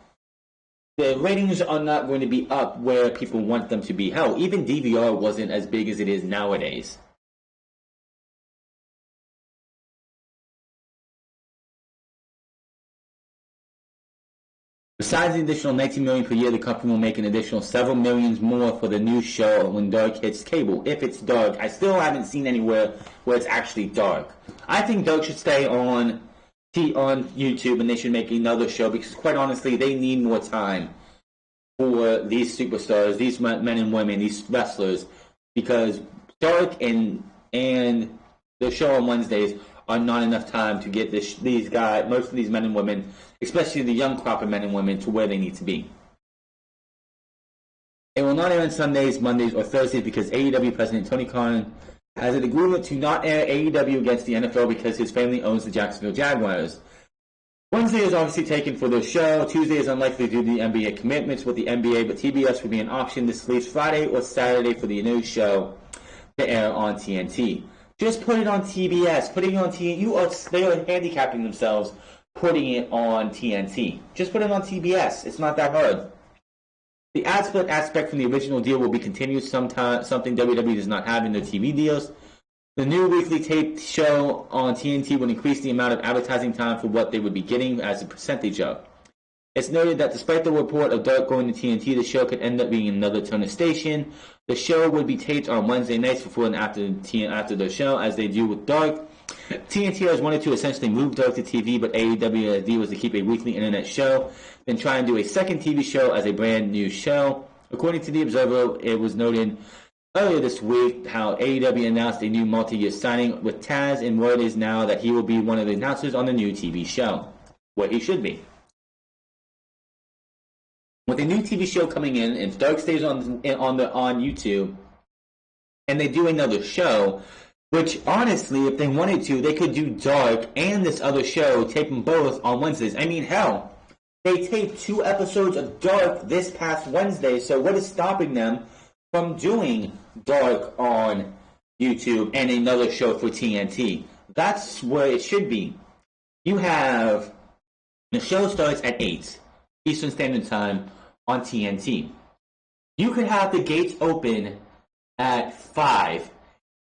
The ratings are not going to be up where people want them to be. Hell, even DVR wasn't as big as it is nowadays. Besides the additional $19 million per year, the company will make an additional several millions more for the new show when Dark hits cable. If it's Dark, I still haven't seen anywhere where it's actually Dark. I think Dark should stay on YouTube, and they should make another show, because quite honestly, they need more time for these superstars, these men and women, these wrestlers, because Dark and the show on Wednesdays are not enough time to get these guys, most of these men and women, especially the young crop of men and women, to where they need to be. It will not air on Sundays, Mondays, or Thursdays because AEW President Tony Khan has an agreement to not air AEW against the NFL because his family owns the Jacksonville Jaguars. Wednesday is obviously taken for the show. Tuesday is unlikely due to the NBA commitments with the NBA, but TBS will be an option. This leaves Friday or Saturday for the new show to air on TNT. Just put it on TBS. Putting it on TNT, they are handicapping themselves putting it on TNT. Just put it on TBS. It's not that hard. The ad split aspect from the original deal will be continued, something WWE does not have in their TV deals. The new weekly taped show on TNT would increase the amount of advertising time for what they would be getting as a percentage of. It's noted that despite the report of Dark going to TNT, the show could end up being another Turner station. The show would be taped on Wednesday nights before and after the show, as they do with Dark. TNT has wanted to essentially move Dark to TV, but AEW's deal was to keep a weekly internet show, then try and do a second TV show as a brand new show. According to The Observer, it was noted earlier this week how AEW announced a new multi-year signing with Taz, and word is now that he will be one of the announcers on the new TV show, where he should be. With a new TV show coming in, and Dark stays on YouTube, and they do another show, which honestly, if they wanted to, they could do Dark and this other show, tape them both on Wednesdays. I mean, hell, they taped 2 episodes of Dark this past Wednesday, so what is stopping them from doing Dark on YouTube and another show for TNT? That's where it should be. You have, the show starts at 8 Eastern Standard Time on TNT. You could have the gates open at 5.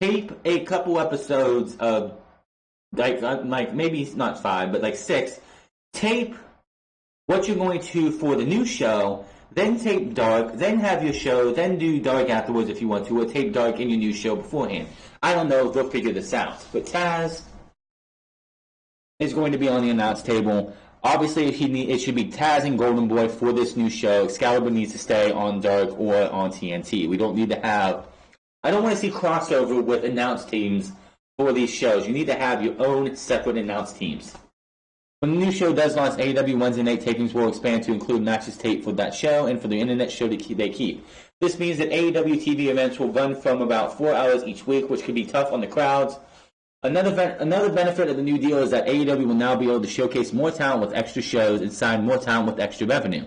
Tape a couple episodes of, like maybe not 5, but like 6. Tape what you're going to for the new show, then tape Dark, then have your show, then do Dark afterwards if you want to, or tape Dark in your new show beforehand. I don't know if they'll figure this out, but Taz is going to be on the announce table. Obviously, it should be Taz and Golden Boy for this new show. Excalibur needs to stay on Dark or on TNT. We don't need to have... I don't want to see crossover with announce teams for these shows. You need to have your own separate announce teams. When the new show does launch, AEW Wednesday night tapings will expand to include matches taped for that show and for the internet show they keep. This means that AEW TV events will run from about 4 hours each week, which could be tough on the crowds. Another benefit of the new deal is that AEW will now be able to showcase more talent with extra shows and sign more talent with extra revenue,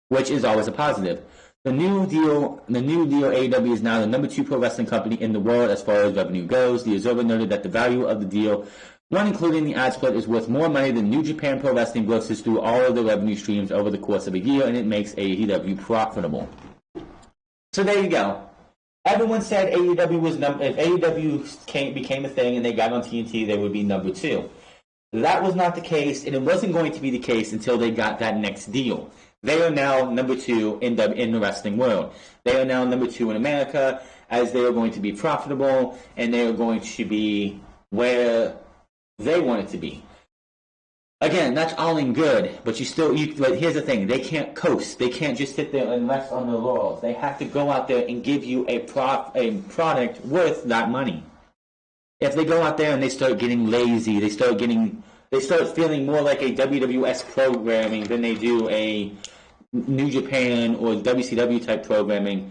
which is always a positive. The new deal AEW is now the number 2 pro wrestling company in the world as far as revenue goes. The Observer noted that the value of the deal, one including the ad split, is worth more money than New Japan Pro Wrestling grosses through all of the revenue streams over the course of a year, and it makes AEW profitable. So there you go. Everyone said AEW was if AEW became a thing and they got on TNT, they would be number 2. That was not the case, and it wasn't going to be the case until they got that next deal. They are now number 2 in the wrestling world. They are now number 2 in America, as they are going to be profitable, and they are going to be where they want it to be. Again, that's all in good, but but here's the thing: they can't coast. They can't just sit there and rest on their laurels. They have to go out there and give you a product worth that money. If they go out there and they start getting lazy, they start feeling more like a WWS programming than they do a New Japan or WCW type programming,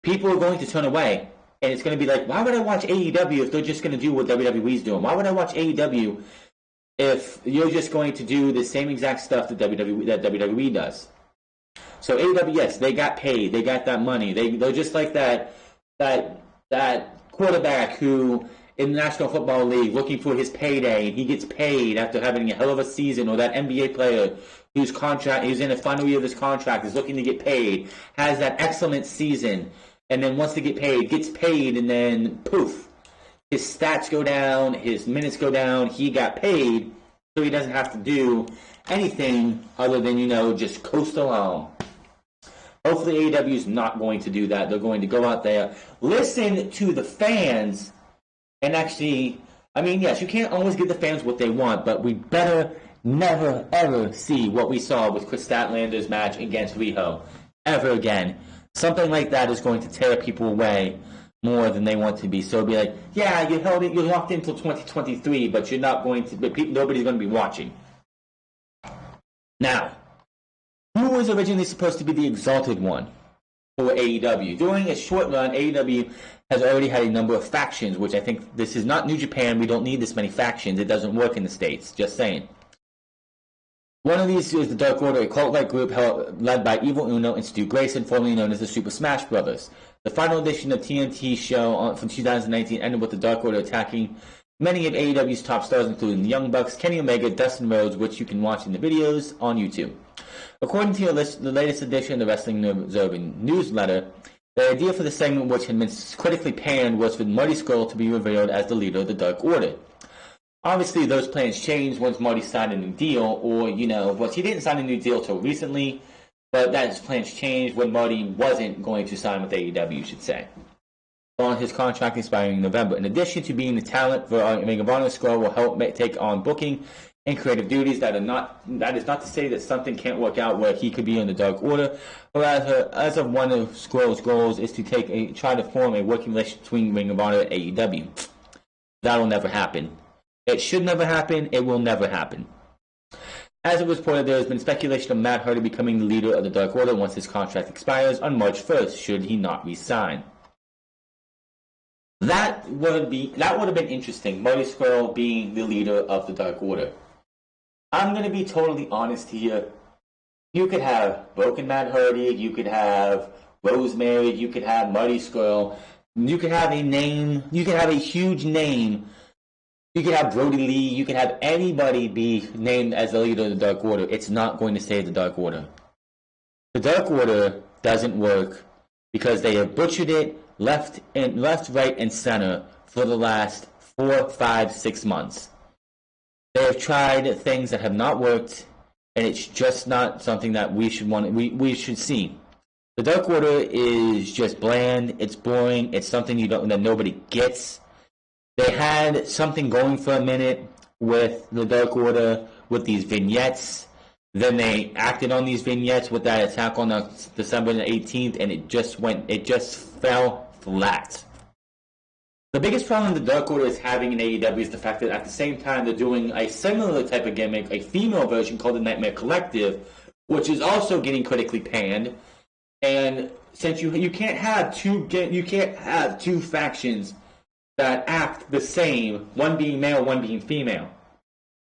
people are going to turn away. And it's going to be like, why would I watch AEW if they're just going to do what WWE's doing? Why would I watch AEW if you're just going to do the same exact stuff that WWE does? So AEW, yes, they got paid. They got that money. They're just like that quarterback who in the National Football League looking for his payday, and he gets paid after having a hell of a season, or that NBA player who's in the final year of his contract, is looking to get paid, has that excellent season, and then wants to get paid, gets paid, and then poof, his stats go down, his minutes go down, he got paid, so he doesn't have to do anything other than, just coast along. Hopefully AEW is not going to do that. They're going to go out there, listen to the fans, and actually, yes, you can't always give the fans what they want, but we better never, ever see what we saw with Chris Statlander's match against Riho ever again. Something like that is going to tear people away more than they want to be. So it'll be like, yeah, you're locked in until 2023, but nobody's going to be watching. Now, who was originally supposed to be the Exalted One for AEW? During a short run, AEW has already had a number of factions, which I think this is not New Japan. We don't need this many factions. It doesn't work in the States. Just saying. One of these is the Dark Order, a cult-like group led by Evil Uno and Stu Grayson, formerly known as the Super Smash Brothers. The final edition of TNT show from 2019 ended with the Dark Order attacking many of AEW's top stars, including the Young Bucks, Kenny Omega, Dustin Rhodes, which you can watch in the videos on YouTube. According to the latest edition of the Wrestling Observer newsletter, The idea for the segment, which had been critically panned, was for Marty Scurll to be revealed as the leader of the Dark Order. Obviously, those plans changed once Marty signed a new deal, or, well, he didn't sign a new deal till recently, but those plans changed when Marty wasn't going to sign with AEW, you should say, on his contract expiring in November. In addition to being the talent for Ring of Honor, Scurll will help take on booking and creative duties. That is not to say that something can't work out where he could be in the Dark Order, but as of one of Scurll's goals is to try to form a working relationship between Ring of Honor and AEW. That'll never happen. It should never happen. It will never happen. As it was reported, there has been speculation of Matt Hardy becoming the leader of the Dark Order once his contract expires on March 1st, should he not resign. That would have been interesting, Marty Scurll being the leader of the Dark Order. I'm going to be totally honest here. You could have Broken Matt Hardy, you could have Rosemary, you could have Marty Scurll, you could have a name, you could have a huge name. You could have Brody Lee. You could have anybody be named as the leader of the Dark Order. It's not going to save the Dark Order. The Dark Order doesn't work because they have butchered it left, right, and center for the last 4, 5, 6 months. They have tried things that have not worked, and it's just not something that we should see. The Dark Order is just bland. It's boring. It's something that nobody gets. They had something going for a minute with the Dark Order with these vignettes. Then they acted on these vignettes with that attack on December 18th, and it just fell flat. The biggest problem the Dark Order is having in AEW is the fact that at the same time they're doing a similar type of gimmick, a female version called the Nightmare Collective, which is also getting critically panned. And since you can't have two factions that act the same, one being male, one being female.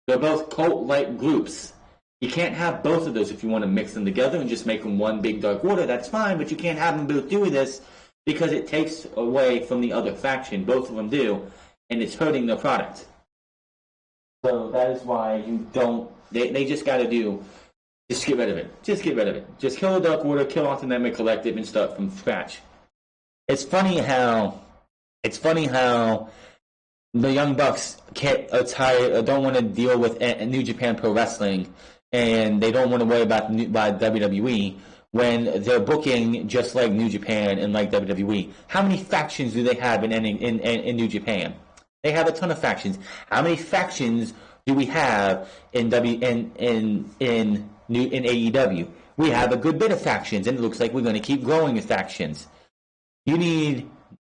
They're both cult-like groups. You can't have both of those if you want to mix them together and just make them one big Dark Order. That's fine, but you can't have them both doing this because it takes away from the other faction. Both of them do, and it's hurting their product. So that is why you don't... They just got to just get rid of it. Just get rid of it. Just kill the Dark Order, kill off the Nightmare Collective, and start from scratch. It's funny how the Young Bucks don't want to deal with New Japan Pro Wrestling, and they don't want to worry about WWE when they're booking just like New Japan and like WWE. How many factions do they have in New Japan? They have a ton of factions. How many factions do we have in AEW? We have a good bit of factions, and it looks like we're going to keep growing with factions. You need...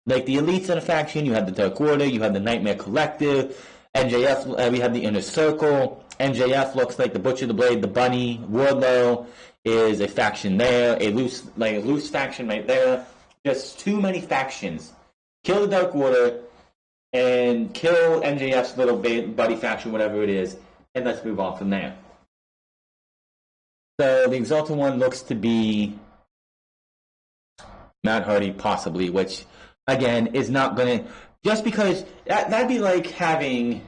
Like the Elites in a faction, you have the Dark Order, you have the Nightmare Collective, MJF, we have the Inner Circle. MJF looks like the Butcher, the Blade, the Bunny. Wardlow is a faction there, a loose faction right there. Just too many factions. Kill the Dark Order and kill MJF's little buddy faction, whatever it is, and let's move on from there. So the Exalted One looks to be Matt Hardy, possibly, which... Again, is not going to... Just because... That'd be like having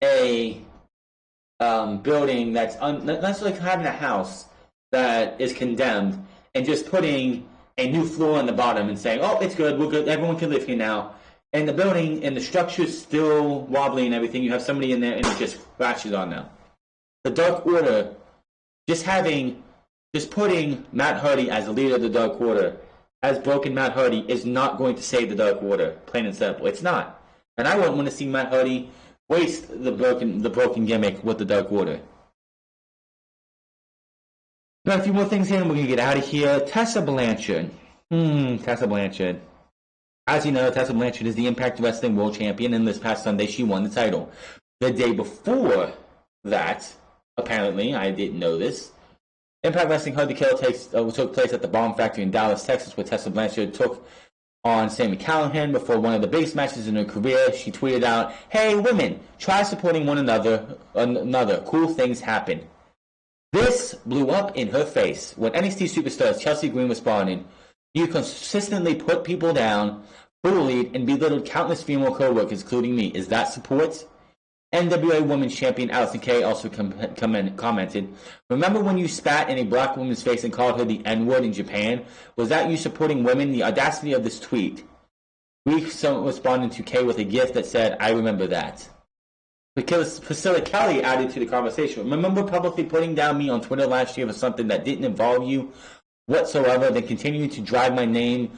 a building that's... That's like having a house that is condemned and just putting a new floor on the bottom and saying, oh, it's good, we're good, everyone can live here now. And the building and the structure's still wobbly and everything. You have somebody in there and it just crashes on them. The Dark Order, just putting Matt Hardy as the leader of the Dark Order... as broken Matt Hardy is not going to save the Dark Order, plain and simple. It's not. And I wouldn't want to see Matt Hardy waste the broken gimmick with the Dark Order. Now, a few more things here, and we're going to get out of here. Tessa Blanchard. Tessa Blanchard. As you know, Tessa Blanchard is the Impact Wrestling World Champion, and this past Sunday she won the title. The day before that, apparently, I didn't know this, Impact Wrestling Hard to Kill took place at the Bomb Factory in Dallas, Texas, where Tessa Blanchard took on Sami Callihan before one of the biggest matches in her career. She tweeted out, "Hey, women, try supporting one another. Cool things happen." This blew up in her face when NXT superstar Chelsea Green responded, "You consistently put people down, bullied, and belittled countless female co-workers, including me. Is that support?" NWA Women's Champion Allison Kay also commented, "Remember when you spat in a black woman's face and called her the N-word in Japan? Was that you supporting women? The audacity of this tweet." We responded to Kay with a gift that said, "I remember that." Because Priscilla Kelly added to the conversation, "Remember publicly putting down me on Twitter last year for something that didn't involve you whatsoever, then continuing to drive my name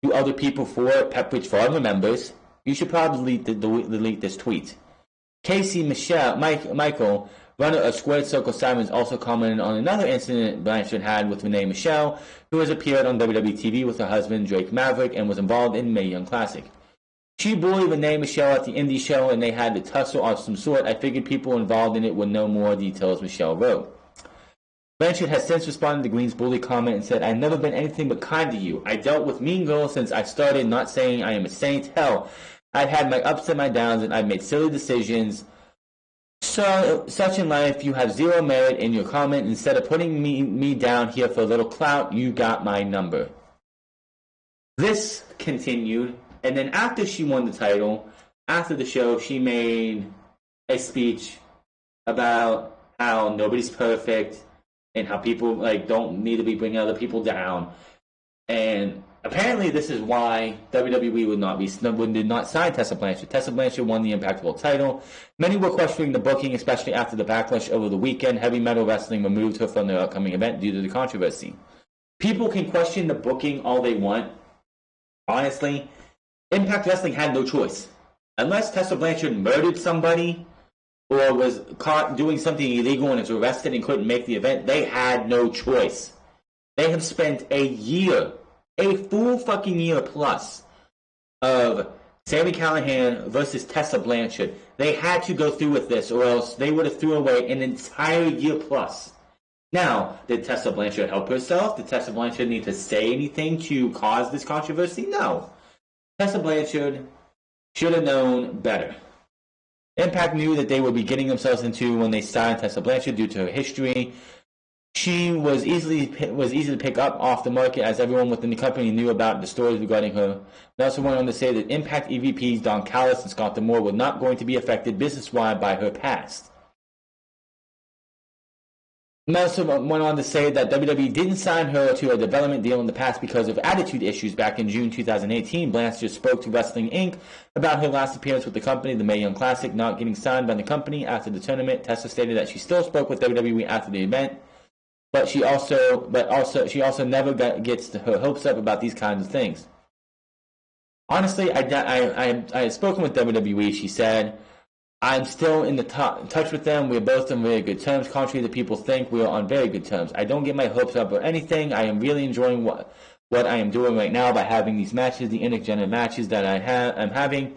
to other people for it, Pepperidge Farm remembers. You should probably delete this tweet." Casey Michael, runner of Squared Circle Simons, also commented on another incident Blanchard had with Renee Michelle, who has appeared on WWE TV with her husband Drake Maverick and was involved in Mae Young Classic. "She bullied Renee Michelle at the indie show and they had to tussle of some sort. I figured people involved in it would know more details," Michelle wrote. Blanchard has since responded to Green's bully comment and said, "I've never been anything but kind to you. I dealt with mean girls since I started, not saying I am a saint. Hell, I've had my ups and my downs and I've made silly decisions. So, such in life, you have zero merit in your comment. Instead of putting me down here for a little clout, you got my number." This continued, and then after she won the title, after the show, she made a speech about how nobody's perfect and how people don't need to be bringing other people down. And apparently, this is why WWE did not sign Tessa Blanchard. Tessa Blanchard won the Impact World title. Many were questioning the booking, especially after the backlash over the weekend. Heavy Metal Wrestling removed her from their upcoming event due to the controversy. People can question the booking all they want. Honestly, Impact Wrestling had no choice. Unless Tessa Blanchard murdered somebody or was caught doing something illegal and was arrested and couldn't make the event, they had no choice. They have spent a full fucking year plus of Sami Callihan versus Tessa Blanchard. They had to go through with this or else they would have threw away an entire year plus. Now, did Tessa Blanchard help herself? Did Tessa Blanchard need to say anything to cause this controversy? No. Tessa Blanchard should have known better. Impact knew that they would be getting themselves into when they signed Tessa Blanchard due to her history. She was easy to pick up off the market as everyone within the company knew about the stories regarding her. They also went on to say that Impact EVPs Don Callis and Scott D'Amore were not going to be affected business-wide by her past. They also went on to say that WWE didn't sign her to a development deal in the past because of attitude issues. Back in June 2018, Blanchard spoke to Wrestling Inc. about her last appearance with the company, the Mae Young Classic, not getting signed by the company after the tournament. Tessa stated that she still spoke with WWE after the event, but she also never gets her hopes up about these kinds of things. Honestly, I had spoken with WWE. She said, "I'm still in touch with them. We're both on very good terms. Contrary to people think, we are on very good terms. I don't get my hopes up or anything. I am really enjoying what I am doing right now by having these matches, the intergender matches that I'm having.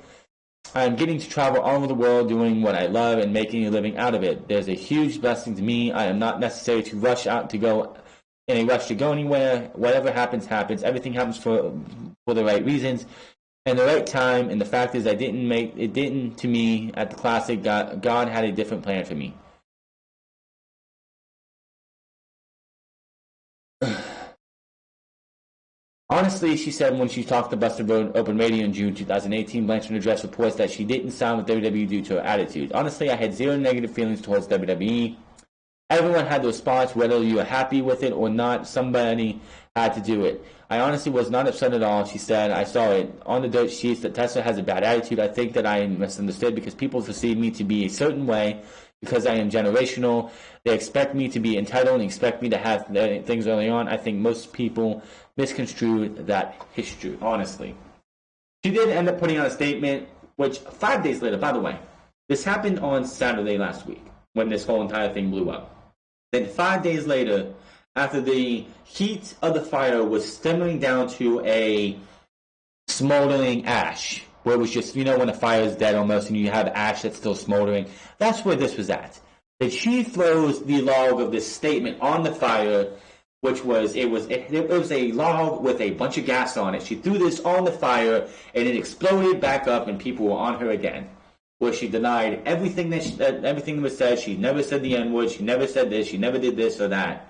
I'm getting to travel all over the world doing what I love and making a living out of it. There's a huge blessing to me. I am not necessary to rush to go anywhere. Whatever happens, happens. Everything happens for the right reasons and the right time. And the fact is, it didn't to me at the Classic. God had a different plan for me." Honestly, she said when she talked to Busted Open Radio in June 2018, Blanchard addressed reports that she didn't sign with WWE due to her attitude. "Honestly, I had zero negative feelings towards WWE. Everyone had the response, whether you were happy with it or not, somebody had to do it. I honestly was not upset at all," she said. "I saw it on the dirt sheets that Tessa has a bad attitude. I think that I am misunderstood because people perceive me to be a certain way because I am generational. They expect me to be entitled and expect me to have things early on. I think most people misconstrued that history," honestly. She did end up putting out a statement, which 5 days later, by the way, this happened on Saturday last week when this whole entire thing blew up. Then 5 days later, after the heat of the fire was simmering down to a smoldering ash, where it was just, when a fire is dead almost and you have ash that's still smoldering, that's where this was at. That she throws the log of this statement on the fire, which was it was a log with a bunch of gas on it. She threw this on the fire and it exploded back up and people were on her again. Where she denied everything everything that was said. She never said the N-word. She never said this. She never did this or that.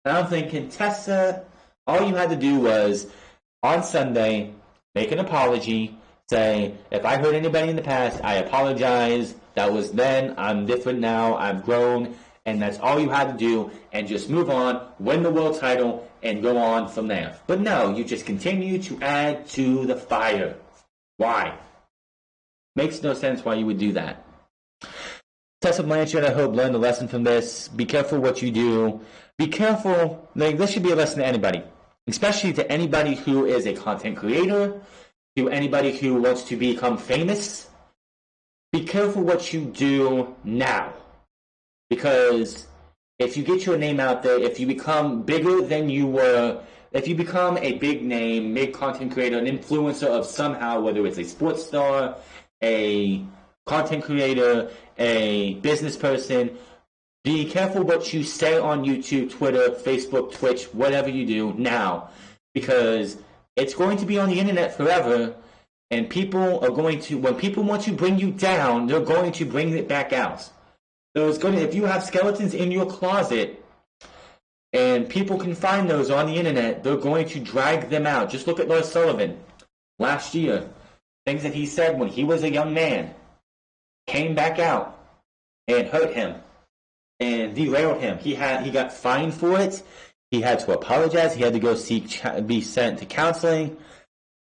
And I'm thinking, Tessa, all you had to do was on Sunday make an apology. Say, if I hurt anybody in the past, I apologize. That was then. I'm different now. I've grown. And that's all you had to do. And just move on, win the world title, and go on from there. But no, you just continue to add to the fire. Why? Makes no sense why you would do that. Tessa Blanchard, I hope, learned a lesson from this. Be careful what you do. Be careful. Like, this should be a lesson to anybody. Especially to anybody who is a content creator. To anybody who wants to become famous. Be careful what you do now. Because if you get your name out there, if you become bigger than you were, if you become a big name, big content creator, an influencer of somehow, whether it's a sports star, a content creator, a business person, be careful what you say on YouTube, Twitter, Facebook, Twitch, whatever you do now. Because it's going to be on the internet forever, and people are going to, when people want to bring you down, they're going to bring it back out. So it's going to, if you have skeletons in your closet and people can find those on the internet, they're going to drag them out. Just look at Lars Sullivan last year. Things that he said when he was a young man came back out and hurt him and derailed him. He got fined for it. He had to apologize. He had to go be sent to counseling.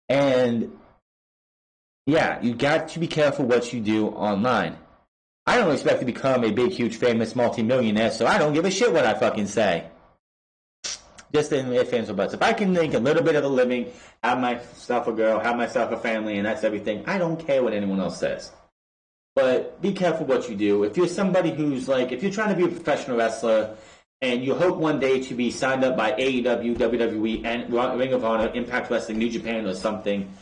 And yeah, you got to be careful what you do online. I don't expect to become a big, huge, famous multi-millionaire, so I don't give a shit what I fucking say. Just in ifs, ands, or buts. If I can make a little bit of a living, have myself a girl, have myself a family, and that's everything, I don't care what anyone else says. But be careful what you do. If you're somebody who's like, if you're trying to be a professional wrestler, and you hope one day to be signed up by AEW, WWE, and Ring of Honor, Impact Wrestling, New Japan, or something,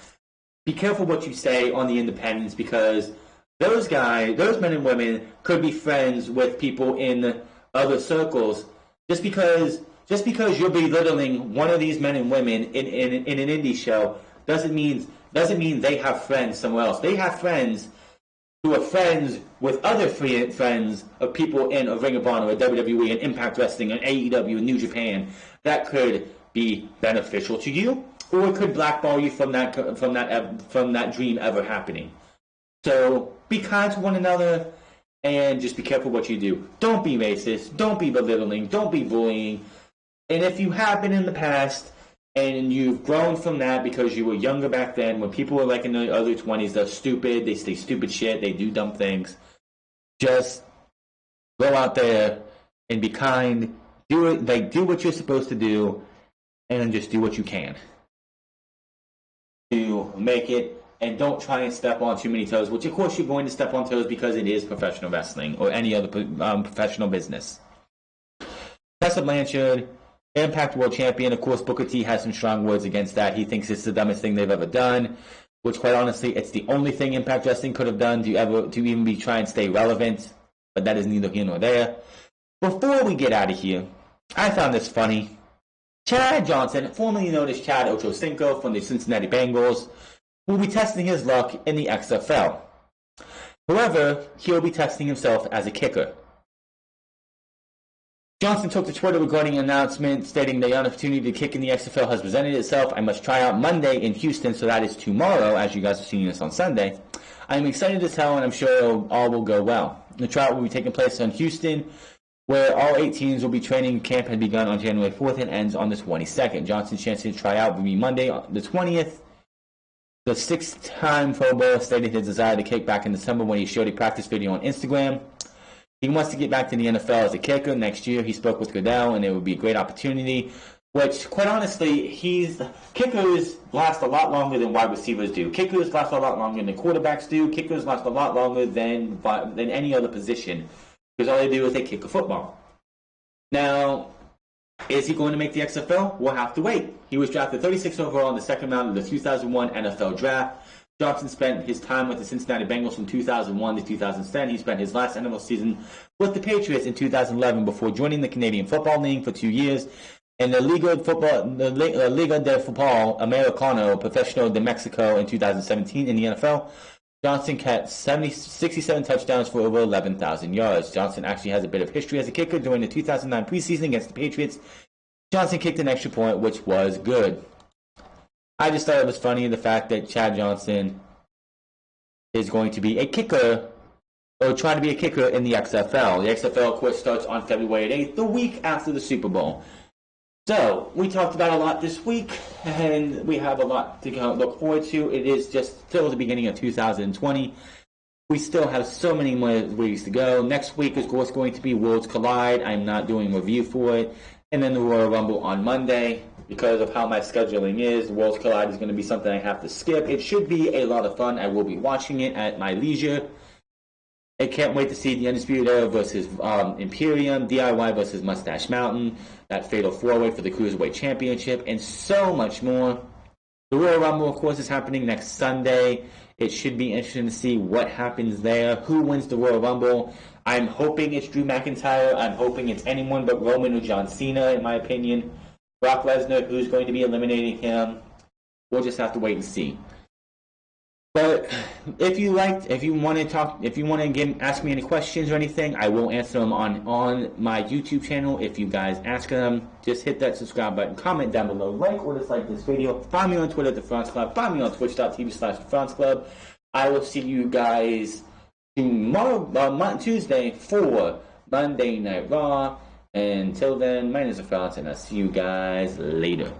be careful what you say on the independents, because those guys, those men and women, could be friends with people in other circles. Just because you're belittling one of these men and women in an indie show doesn't mean they have friends somewhere else. They have friends who are friends with other friends of people in a Ring of Honor, or WWE, and Impact Wrestling, and AEW, and New Japan. That could be beneficial to you, or it could blackball you from that dream ever happening. So be kind to one another, and just be careful what you do. Don't be racist. Don't be belittling. Don't be bullying. And if you have been in the past, and you've grown from that because you were younger back then, when people were like in their early 20s, they're stupid, they say stupid shit, they do dumb things. Just go out there and be kind. Do it. Like, do what you're supposed to do, and then just do what you can to make it. And don't try and step on too many toes, which of course you're going to step on toes because it is professional wrestling or any other professional business. Tessa Blanchard, Impact World Champion. Of course, Booker T has some strong words against that. He thinks it's the dumbest thing they've ever done, which quite honestly, it's the only thing Impact Wrestling could have done to even be try and stay relevant. But that is neither here nor there. Before we get out of here, I found this funny. Chad Johnson, formerly known as Chad Ochocinco from the Cincinnati Bengals, will be testing his luck in the XFL. However, he'll be testing himself as a kicker. Johnson took to Twitter regarding an announcement stating the opportunity to kick in the XFL has presented itself. I must try out Monday in Houston, so that is tomorrow, as you guys are seeing this on Sunday. I am excited to tell, and I'm sure all will go well. The tryout will be taking place in Houston, where all 8 teams will be training. Camp had begun on January 4th and ends on the 22nd. Johnson's chance to try out will be Monday, the 20th. The 6-time Pro Bowler stated his desire to kick back in December when he showed a practice video on Instagram. He wants to get back to the NFL as a kicker next year. He spoke with Goodell, and it would be a great opportunity, which, quite honestly, kickers last a lot longer than wide receivers do. Kickers last a lot longer than quarterbacks do. Kickers last a lot longer than any other position, because all they do is they kick a football. Now, is he going to make the XFL? We'll have to wait. He was drafted 36th overall in the second round of the 2001 NFL Draft. Johnson spent his time with the Cincinnati Bengals from 2001 to 2010. He spent his last NFL season with the Patriots in 2011 before joining the Canadian Football League for 2 years and the Liga de Football Americano Professional de Mexico in 2017 in the NFL. Johnson caught 67 touchdowns for over 11,000 yards. Johnson actually has a bit of history as a kicker. During the 2009 preseason against the Patriots, Johnson kicked an extra point, which was good. I just thought it was funny, the fact that Chad Johnson is going to be a kicker or try to be a kicker in the XFL. The XFL, of course, starts on February 8th, the week after the Super Bowl. So, we talked about a lot this week, and we have a lot to look forward to. It is just still the beginning of 2020. We still have so many more weeks to go. Next week is what's going to be Worlds Collide. I'm not doing a review for it. And then the Royal Rumble on Monday. Because of how my scheduling is, Worlds Collide is going to be something I have to skip. It should be a lot of fun. I will be watching it at my leisure. I can't wait to see the Undisputed Era versus Imperium, DIY versus Mustache Mountain, that Fatal 4-Way for the Cruiserweight Championship, and so much more. The Royal Rumble, of course, is happening next Sunday. It should be interesting to see what happens there. Who wins the Royal Rumble? I'm hoping it's Drew McIntyre. I'm hoping it's anyone but Roman or John Cena, in my opinion. Brock Lesnar, who's going to be eliminating him? We'll just have to wait and see. But if you want to ask me any questions or anything, I will answer them on my YouTube channel. If you guys ask them, just hit that subscribe button, comment down below, like or dislike this video. Find me on Twitter at The France Club. Find me on twitch.tv/The France Club. I will see you guys tomorrow, Tuesday, for Monday Night Raw. Until then, my name is The France, and I'll see you guys later.